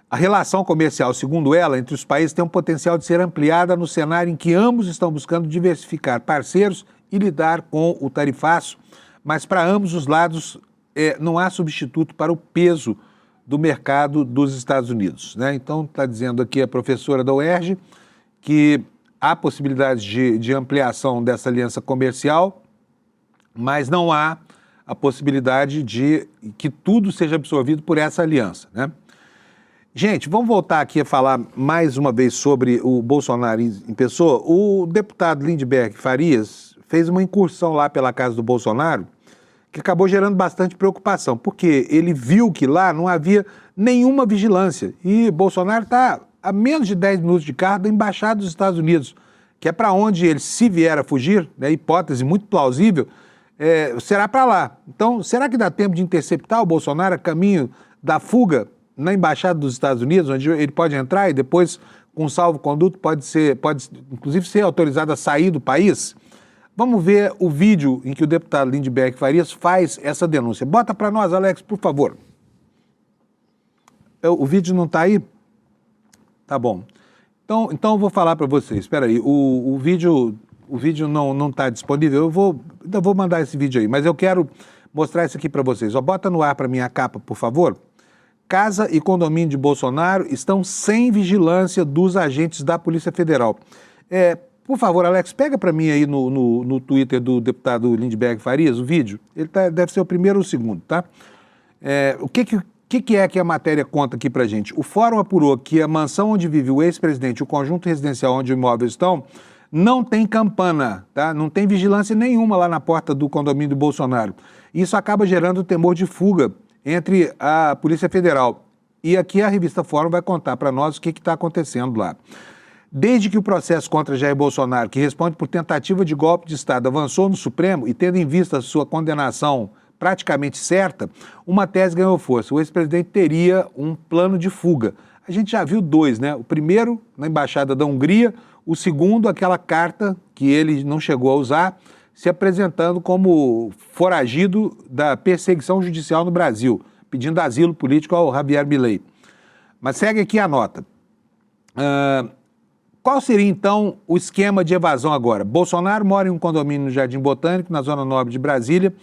A relação comercial, segundo ela, entre os países tem um potencial de ser ampliada no cenário em que ambos estão buscando diversificar parceiros e lidar com o tarifaço, mas para ambos os lados não há substituto para o peso do mercado dos Estados Unidos, né? Então, está dizendo aqui a professora da UERJ que há possibilidade de ampliação dessa aliança comercial, mas não há a possibilidade de que tudo seja absorvido por essa aliança, né? Gente, vamos voltar aqui a falar mais uma vez sobre o Bolsonaro em pessoa. O deputado Lindbergh Farias fez uma incursão lá pela casa do Bolsonaro que acabou gerando bastante preocupação, porque ele viu que lá não havia nenhuma vigilância e Bolsonaro está a menos de 10 minutos de carro da Embaixada dos Estados Unidos, que é para onde ele, se vier a fugir, né, hipótese muito plausível, será para lá. Então, será que dá tempo de interceptar o Bolsonaro a caminho da fuga na Embaixada dos Estados Unidos, onde ele pode entrar e depois, com salvo-conduto, pode inclusive ser autorizado a sair do país? Vamos ver o vídeo em que o deputado Lindbergh Farias faz essa denúncia. Bota para nós, Alex, por favor. O vídeo não está aí? Tá bom. Então eu vou falar para vocês. Espera aí, o vídeo não está disponível. Eu vou mandar esse vídeo aí, mas eu quero mostrar isso aqui para vocês. Bota no ar para mim a capa, por favor. Casa e condomínio de Bolsonaro estão sem vigilância dos agentes da Polícia Federal. Por favor, Alex, pega para mim aí no Twitter do deputado Lindbergh Farias o vídeo. Ele deve ser o primeiro ou o segundo, tá? O que é que a matéria conta aqui pra gente? O fórum apurou que a mansão onde vive o ex-presidente e o conjunto residencial onde os imóveis estão não tem campana, tá? Não tem vigilância nenhuma lá na porta do condomínio do Bolsonaro. Isso acaba gerando temor de fuga entre a Polícia Federal. E aqui a revista Fórum vai contar para nós o que está acontecendo lá. Desde que o processo contra Jair Bolsonaro, que responde por tentativa de golpe de Estado, avançou no Supremo e tendo em vista a sua condenação praticamente certa, uma tese ganhou força. O ex-presidente teria um plano de fuga. A gente já viu dois, né? O primeiro, na Embaixada da Hungria, o segundo, aquela carta que ele não chegou a usar, se apresentando como foragido da perseguição judicial no Brasil, pedindo asilo político ao Javier Milei. Mas segue aqui a nota. Qual seria, então, o esquema de evasão agora? Bolsonaro mora em um condomínio no Jardim Botânico, na Zona Nobre de Brasília,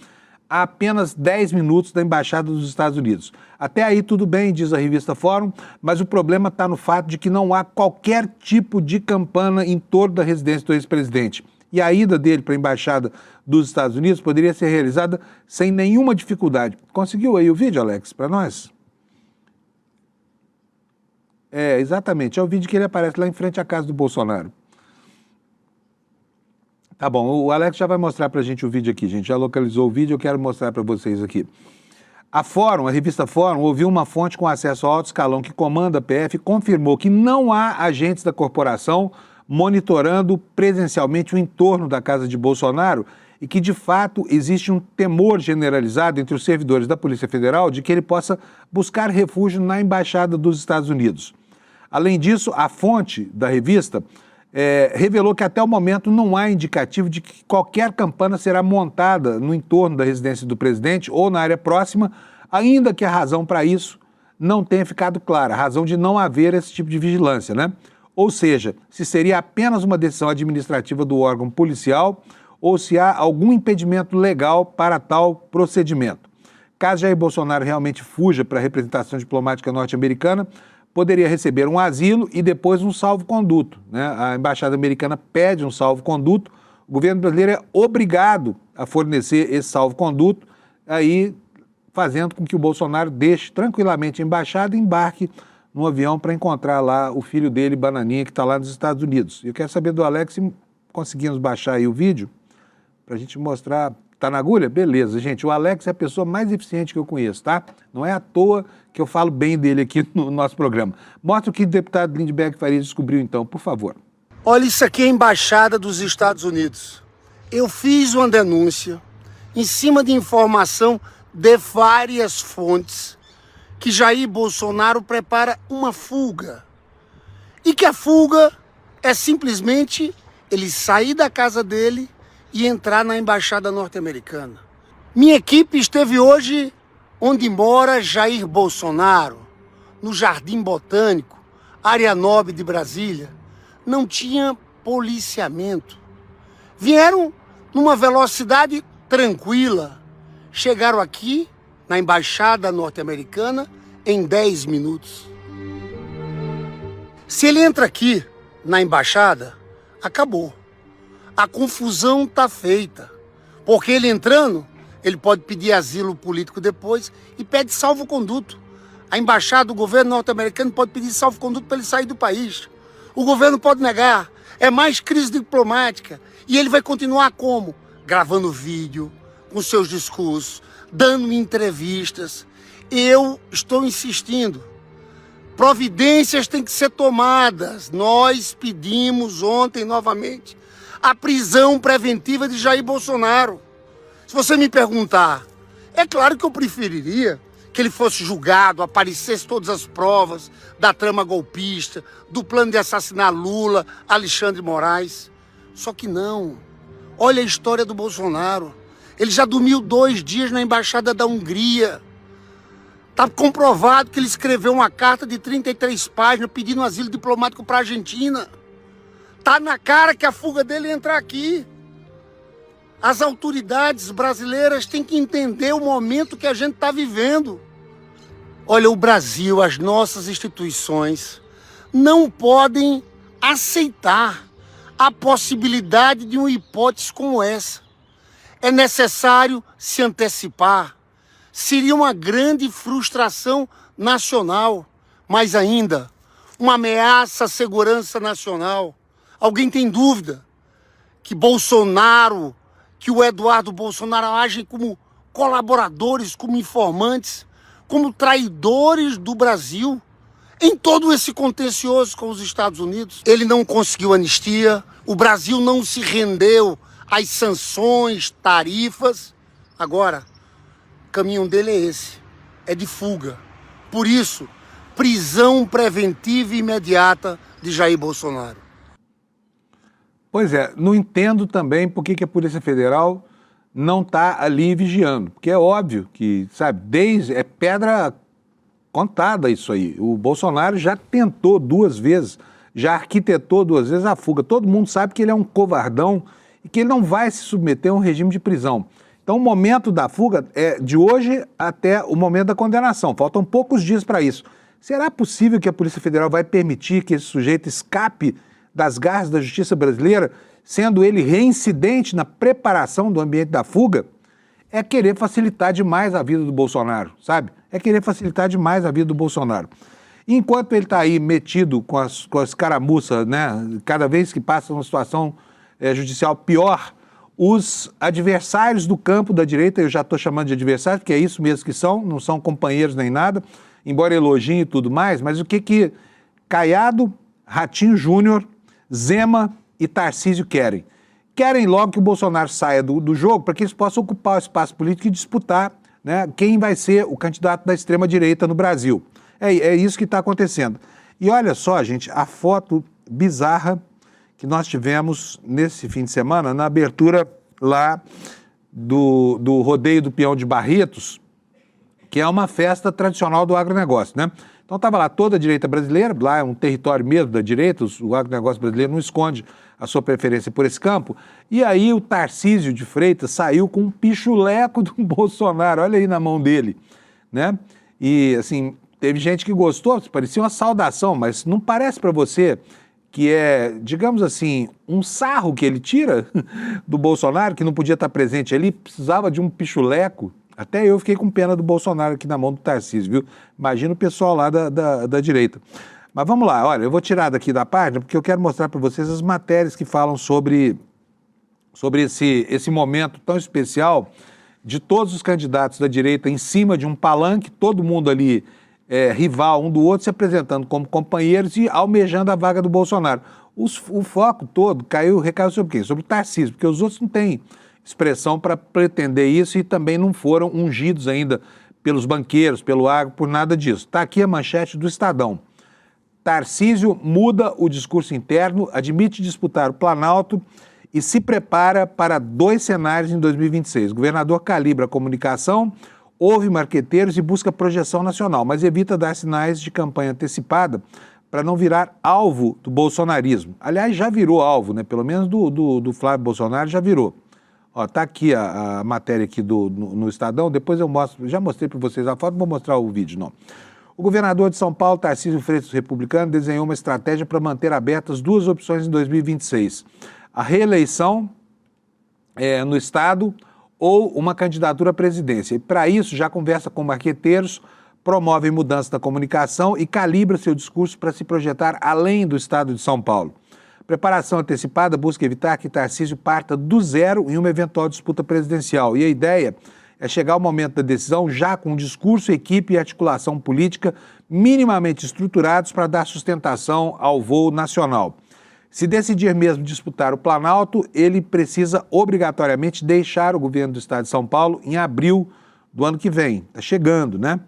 a apenas 10 minutos da Embaixada dos Estados Unidos. Até aí tudo bem, diz a revista Fórum, mas o problema está no fato de que não há qualquer tipo de campana em torno da residência do ex-presidente. E a ida dele para a Embaixada dos Estados Unidos poderia ser realizada sem nenhuma dificuldade. Conseguiu aí o vídeo, Alex, para nós? Exatamente, é o vídeo que ele aparece lá em frente à casa do Bolsonaro. Tá bom, o Alex já vai mostrar pra gente o vídeo aqui, gente. Já localizou o vídeo, eu quero mostrar para vocês aqui. A revista Fórum, ouviu uma fonte com acesso ao alto escalão que comanda a PF e confirmou que não há agentes da corporação monitorando presencialmente o entorno da casa de Bolsonaro e que, de fato, existe um temor generalizado entre os servidores da Polícia Federal de que ele possa buscar refúgio na Embaixada dos Estados Unidos. Além disso, a fonte da revista revelou que até o momento não há indicativo de que qualquer campana será montada no entorno da residência do presidente ou na área próxima, ainda que a razão para isso não tenha ficado clara, a razão de não haver esse tipo de vigilância, né? Ou seja, se seria apenas uma decisão administrativa do órgão policial ou se há algum impedimento legal para tal procedimento. Caso Jair Bolsonaro realmente fuja para a representação diplomática norte-americana, poderia receber um asilo e depois um salvo-conduto, né? A Embaixada Americana pede um salvo-conduto, o governo brasileiro é obrigado a fornecer esse salvo-conduto, aí fazendo com que o Bolsonaro deixe tranquilamente a embaixada e embarque num avião para encontrar lá o filho dele, Bananinha, que está lá nos Estados Unidos. Eu quero saber do Alex se conseguimos baixar aí o vídeo para a gente mostrar. Tá na agulha? Beleza, gente. O Alex é a pessoa mais eficiente que eu conheço, tá? Não é à toa que eu falo bem dele aqui no nosso programa. Mostra o que o deputado Lindbergh Farias descobriu, então, por favor. Olha, isso aqui é a Embaixada dos Estados Unidos. Eu fiz uma denúncia em cima de informação de várias fontes que Jair Bolsonaro prepara uma fuga. E que a fuga é simplesmente ele sair da casa dele e entrar na Embaixada norte-americana. Minha equipe esteve hoje onde mora Jair Bolsonaro, no Jardim Botânico, área nobre de Brasília. Não tinha policiamento. Vieram numa velocidade tranquila. Chegaram aqui, na Embaixada norte-americana, em 10 minutos. Se ele entra aqui, na Embaixada, acabou. A confusão está feita, porque ele entrando, ele pode pedir asilo político depois e pede salvo-conduto. A embaixada do governo norte-americano pode pedir salvo-conduto para ele sair do país. O governo pode negar, é mais crise diplomática. E ele vai continuar como? Gravando vídeo, com seus discursos, dando entrevistas. Eu estou insistindo, providências têm que ser tomadas. Nós pedimos ontem novamente a prisão preventiva de Jair Bolsonaro. Se você me perguntar, é claro que eu preferiria que ele fosse julgado, aparecesse todas as provas da trama golpista, do plano de assassinar Lula, Alexandre Moraes. Só que não. Olha a história do Bolsonaro. Ele já dormiu 2 dias na Embaixada da Hungria. Está comprovado que ele escreveu uma carta de 33 páginas pedindo asilo diplomático para a Argentina. Tá na cara que a fuga dele é entrar aqui. As autoridades brasileiras têm que entender o momento que a gente está vivendo. Olha, o Brasil, as nossas instituições não podem aceitar a possibilidade de uma hipótese como essa. É necessário se antecipar. Seria uma grande frustração nacional, mas ainda uma ameaça à segurança nacional. Alguém tem dúvida que Bolsonaro, que o Eduardo Bolsonaro agem como colaboradores, como informantes, como traidores do Brasil em todo esse contencioso com os Estados Unidos? Ele não conseguiu anistia, o Brasil não se rendeu às sanções, tarifas. Agora, o caminho dele é esse, é de fuga. Por isso, prisão preventiva e imediata de Jair Bolsonaro. Pois é, não entendo também por que a Polícia Federal não está ali vigiando, porque é óbvio que, sabe, é pedra contada isso aí. O Bolsonaro já tentou 2 vezes, já arquitetou 2 vezes a fuga. Todo mundo sabe que ele é um covardão e que ele não vai se submeter a um regime de prisão. Então, o momento da fuga é de hoje até o momento da condenação. Faltam poucos dias para isso. Será possível que a Polícia Federal vai permitir que esse sujeito escape das garras da justiça brasileira, sendo ele reincidente na preparação do ambiente da fuga? É querer facilitar demais a vida do Bolsonaro, sabe? É querer facilitar demais a vida do Bolsonaro. Enquanto ele está aí metido com as caramuças, né? Cada vez que passa uma situação judicial pior, os adversários do campo da direita, eu já estou chamando de adversários, porque é isso mesmo que são, não são companheiros nem nada, embora elogiem e tudo mais, mas o que Caiado, Ratinho Júnior, Zema e Tarcísio querem? Querem logo que o Bolsonaro saia do jogo para que eles possam ocupar o espaço político e disputar, né, quem vai ser o candidato da extrema-direita no Brasil. É isso que está acontecendo. E olha só, gente, a foto bizarra que nós tivemos nesse fim de semana, na abertura lá do Rodeio do Peão de Barretos, que é uma festa tradicional do agronegócio, né? Então estava lá toda a direita brasileira, lá é um território mesmo da direita, o agronegócio brasileiro não esconde a sua preferência por esse campo, e aí o Tarcísio de Freitas saiu com um pichuleco do Bolsonaro, olha aí na mão dele, né? E assim, teve gente que gostou, parecia uma saudação, mas não parece para você que é, digamos assim, um sarro que ele tira do Bolsonaro, que não podia estar presente ali, precisava de um pichuleco? Até eu fiquei com pena do Bolsonaro aqui na mão do Tarcísio, viu? Imagina o pessoal lá da direita. Mas vamos lá, olha, eu vou tirar daqui da página, porque eu quero mostrar para vocês as matérias que falam sobre esse momento tão especial de todos os candidatos da direita em cima de um palanque, todo mundo ali rival um do outro, se apresentando como companheiros e almejando a vaga do Bolsonaro. O foco todo recaiu sobre quem? Sobre o Tarcísio, porque os outros não têm expressão para pretender isso e também não foram ungidos ainda pelos banqueiros, pelo agro, por nada disso. Está aqui a manchete do Estadão. Tarcísio muda o discurso interno, admite disputar o Planalto e se prepara para 2 cenários em 2026. O governador calibra a comunicação, ouve marqueteiros e busca projeção nacional, mas evita dar sinais de campanha antecipada para não virar alvo do bolsonarismo. Aliás, já virou alvo, né? Pelo menos do Flávio Bolsonaro já virou. Está aqui a matéria aqui no Estadão, depois eu mostro, já mostrei para vocês a foto, não vou mostrar o vídeo não. O governador de São Paulo, Tarcísio Freitas, republicano, desenhou uma estratégia para manter abertas 2 opções em 2026. A reeleição no Estado ou uma candidatura à presidência. E para isso já conversa com marqueteiros, promove mudança da comunicação e calibra seu discurso para se projetar além do Estado de São Paulo. Preparação antecipada busca evitar que Tarcísio parta do zero em uma eventual disputa presidencial. E a ideia é chegar ao momento da decisão já com discurso, equipe e articulação política minimamente estruturados para dar sustentação ao voo nacional. Se decidir mesmo disputar o Planalto, ele precisa obrigatoriamente deixar o governo do Estado de São Paulo em abril do ano que vem. Está chegando, né?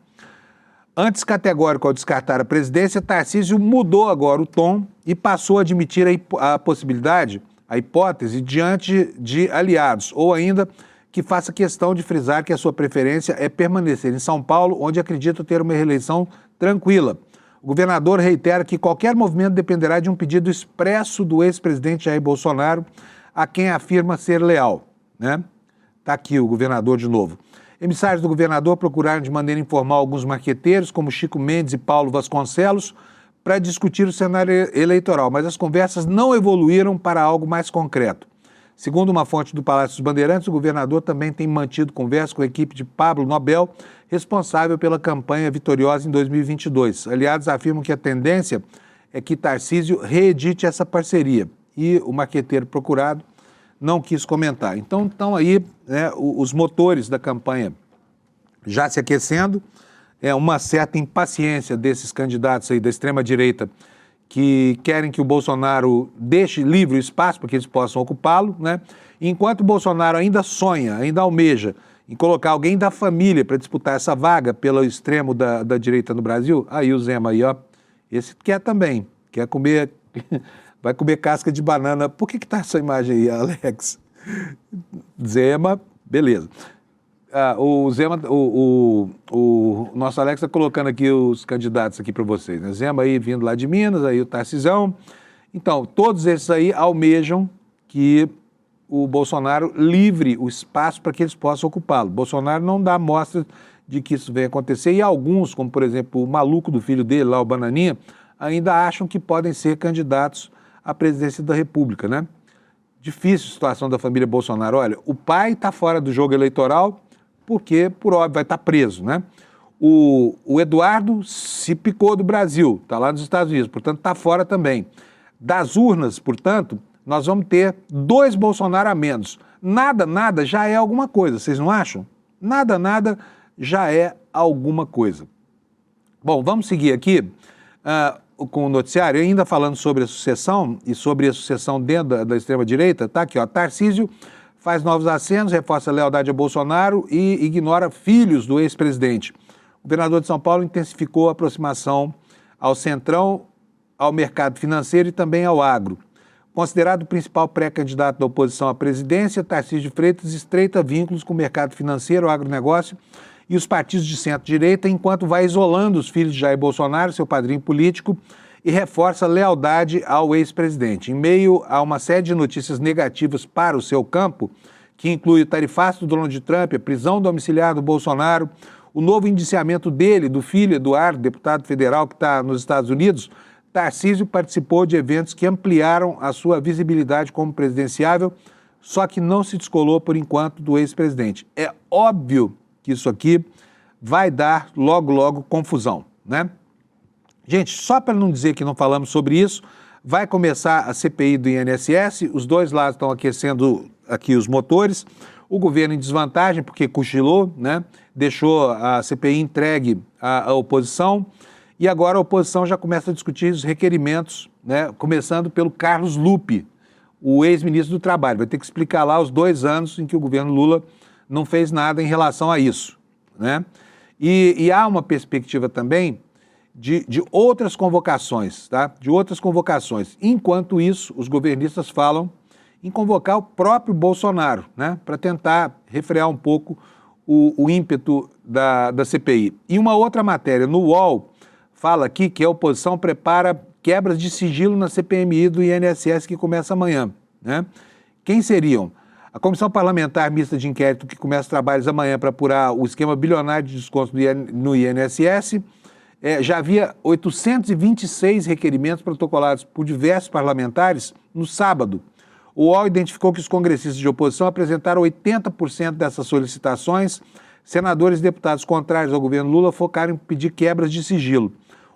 Antes categórico ao descartar a presidência, Tarcísio mudou agora o tom e passou a admitir a possibilidade, a hipótese, diante de aliados, ou ainda que faça questão de frisar que a sua preferência é permanecer em São Paulo, onde acredita ter uma reeleição tranquila. O governador reitera que qualquer movimento dependerá de um pedido expresso do ex-presidente Jair Bolsonaro, a quem afirma ser leal, né? Está aqui o governador de novo. Emissários do governador procuraram de maneira informal alguns marqueteiros, como Chico Mendes e Paulo Vasconcelos, para discutir o cenário eleitoral, mas as conversas não evoluíram para algo mais concreto. Segundo uma fonte do Palácio dos Bandeirantes, o governador também tem mantido conversa com a equipe de Pablo Nobel, responsável pela campanha vitoriosa em 2022. Aliados afirmam que a tendência é que Tarcísio reedite essa parceria e o marqueteiro procurado não quis comentar. Então estão aí, né, os motores da campanha já se aquecendo, uma certa impaciência desses candidatos aí da extrema-direita que querem que o Bolsonaro deixe livre o espaço para que eles possam ocupá-lo, né? Enquanto o Bolsonaro ainda sonha, ainda almeja em colocar alguém da família para disputar essa vaga pelo extremo da direita no Brasil, aí o Zema aí, ó, esse quer também, quer comer, vai comer casca de banana. Por que tá essa imagem aí, Alex? Zema, beleza. O Zema, o nosso Alex está colocando aqui os candidatos aqui para vocês, né? Zema aí vindo lá de Minas, aí o Tarcisão. Então, todos esses aí almejam que o Bolsonaro livre o espaço para que eles possam ocupá-lo. Bolsonaro não dá mostras de que isso venha acontecer e alguns, como por exemplo o maluco do filho dele, lá o Bananinha, ainda acham que podem ser candidatos à presidência da República, né? Difícil a situação da família Bolsonaro. Olha, o pai está fora do jogo eleitoral porque, por óbvio, vai estar preso, né? O Eduardo se picou do Brasil, está lá nos Estados Unidos, portanto está fora também. Das urnas, portanto, nós vamos ter 2 Bolsonaro a menos. Nada já é alguma coisa, vocês não acham? Nada já é alguma coisa. Bom, vamos seguir aqui com o noticiário, ainda falando sobre a sucessão e sobre a sucessão dentro da extrema-direita, tá aqui, ó, Tarcísio faz novos acenos, reforça a lealdade a Bolsonaro e ignora filhos do ex-presidente. O governador de São Paulo intensificou a aproximação ao Centrão, ao mercado financeiro e também ao agro. Considerado o principal pré-candidato da oposição à presidência, Tarcísio de Freitas estreita vínculos com o mercado financeiro, o agronegócio e os partidos de centro-direita, enquanto vai isolando os filhos de Jair Bolsonaro, seu padrinho político, e reforça a lealdade ao ex-presidente. Em meio a uma série de notícias negativas para o seu campo, que inclui o tarifaço do Donald Trump, a prisão domiciliar do Bolsonaro, o novo indiciamento dele, do filho Eduardo, deputado federal que está nos Estados Unidos, Tarcísio participou de eventos que ampliaram a sua visibilidade como presidenciável, só que não se descolou, por enquanto, do ex-presidente. É óbvio que isso aqui vai dar logo confusão, né? Gente, só para não dizer que não falamos sobre isso, vai começar a CPI do INSS, os dois lados estão aquecendo aqui os motores, o governo em desvantagem porque cochilou, né? Deixou a CPI entregue à oposição e agora a oposição já começa a discutir os requerimentos, né? Começando pelo Carlos Lupe, o ex-ministro do Trabalho. Vai ter que explicar lá os 2 anos em que o governo Lula não fez nada em relação a isso, né? E há uma perspectiva também de outras convocações, tá? De outras convocações. Enquanto isso, os governistas falam em convocar o próprio Bolsonaro, né? Para tentar refrear um pouco o ímpeto da CPI. E uma outra matéria no UOL fala aqui que a oposição prepara quebras de sigilo na CPMI do INSS que começa amanhã, né? Quem seriam? A Comissão Parlamentar Mista de Inquérito, que começa trabalhos amanhã para apurar o esquema bilionário de desconto no INSS, já havia 826 requerimentos protocolados por diversos parlamentares no sábado. O UOL identificou que os congressistas de oposição apresentaram 80% dessas solicitações. Senadores e deputados contrários ao governo Lula focaram em pedir quebras de sigilo.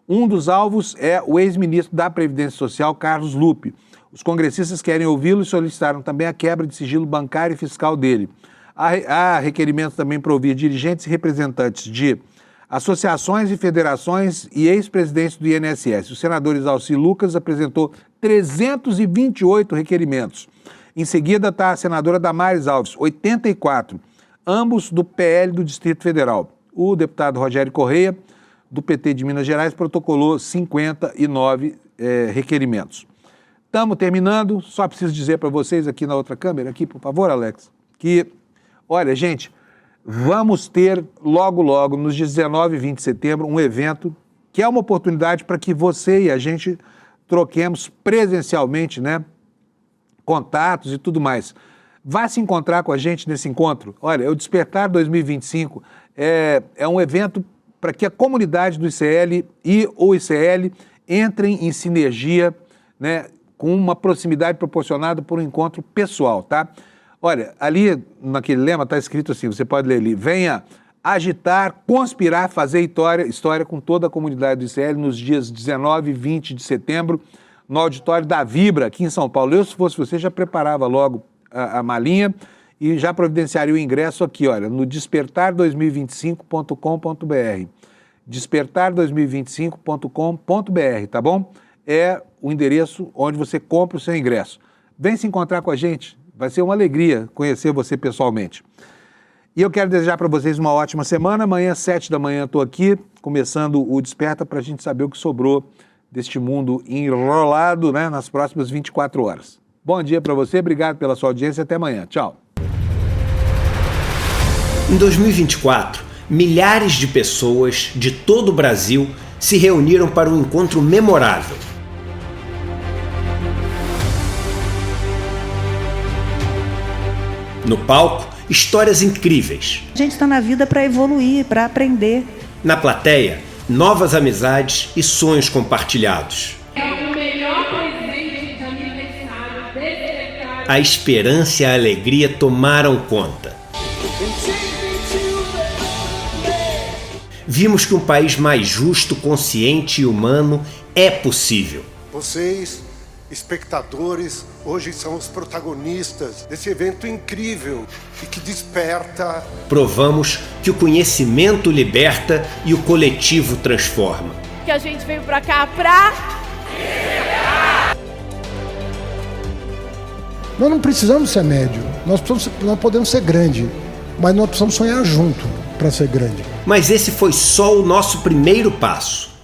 Um dos alvos é o ex-ministro da Previdência Social, Carlos Lupe. Os congressistas querem ouvi-lo e solicitaram também a quebra de sigilo bancário e fiscal dele. Há requerimentos também para ouvir dirigentes e representantes de associações e federações e ex-presidentes do INSS. O senador Isalci Lucas apresentou 328 requerimentos. Em seguida está a senadora Damares Alves, 84, ambos do PL do Distrito Federal. O deputado Rogério Correia, do PT de Minas Gerais, protocolou 59 requerimentos. Estamos terminando, só preciso dizer para vocês aqui na outra câmera, aqui, por favor, Alex, que, olha, gente, vamos ter logo, nos dias 19 e 20 de setembro, um evento que é uma oportunidade para que você e a gente troquemos presencialmente, né, contatos e tudo mais. Vá se encontrar com a gente nesse encontro. Olha, o Despertar 2025 é um evento para que a comunidade do ICL e o ICL entrem em sinergia, né, com uma proximidade proporcionada por um encontro pessoal, tá? Olha, ali naquele lema está escrito assim, você pode ler ali, venha agitar, conspirar, fazer história com toda a comunidade do ICL nos dias 19 e 20 de setembro, no auditório da Vibra, aqui em São Paulo. Eu, se fosse você, já preparava logo a malinha e já providenciaria o ingresso aqui, olha, no despertar2025.com.br. despertar2025.com.br, tá bom? É o endereço onde você compra o seu ingresso. Vem se encontrar com a gente, vai ser uma alegria conhecer você pessoalmente. E eu quero desejar para vocês uma ótima semana. Amanhã, às 7 da manhã, estou aqui, começando o Desperta para a gente saber o que sobrou deste mundo enrolado, né, nas próximas 24 horas. Bom dia para você, obrigado pela sua audiência, até amanhã. Tchau. Em 2024, milhares de pessoas de todo o Brasil se reuniram para um encontro memorável. No palco, histórias incríveis. A gente está na vida para evoluir, para aprender. Na plateia, novas amizades e sonhos compartilhados. É o melhor presente de aniversário desse. A esperança e a alegria tomaram conta. Vimos que um país mais justo, consciente e humano é possível. Vocês, espectadores, hoje são os protagonistas desse evento incrível e que desperta. Provamos que o conhecimento liberta e o coletivo transforma. Que a gente veio pra cá pra... Nós não precisamos ser médio, nós podemos ser grande, mas nós precisamos sonhar junto para ser grande. Mas esse foi só o nosso primeiro passo.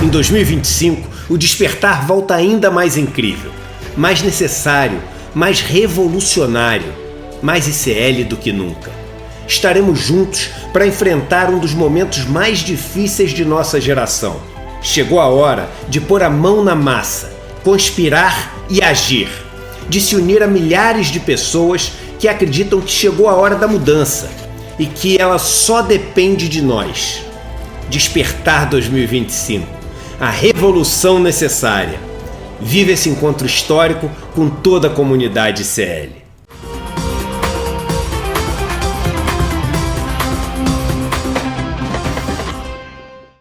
Em 2025, o despertar volta ainda mais incrível, mais necessário, mais revolucionário, mais ICL do que nunca. Estaremos juntos para enfrentar um dos momentos mais difíceis de nossa geração. Chegou a hora de pôr a mão na massa, conspirar e agir, de se unir a milhares de pessoas que acreditam que chegou a hora da mudança e que ela só depende de nós. Despertar 2025, a revolução necessária. Viva esse encontro histórico com toda a comunidade ICL.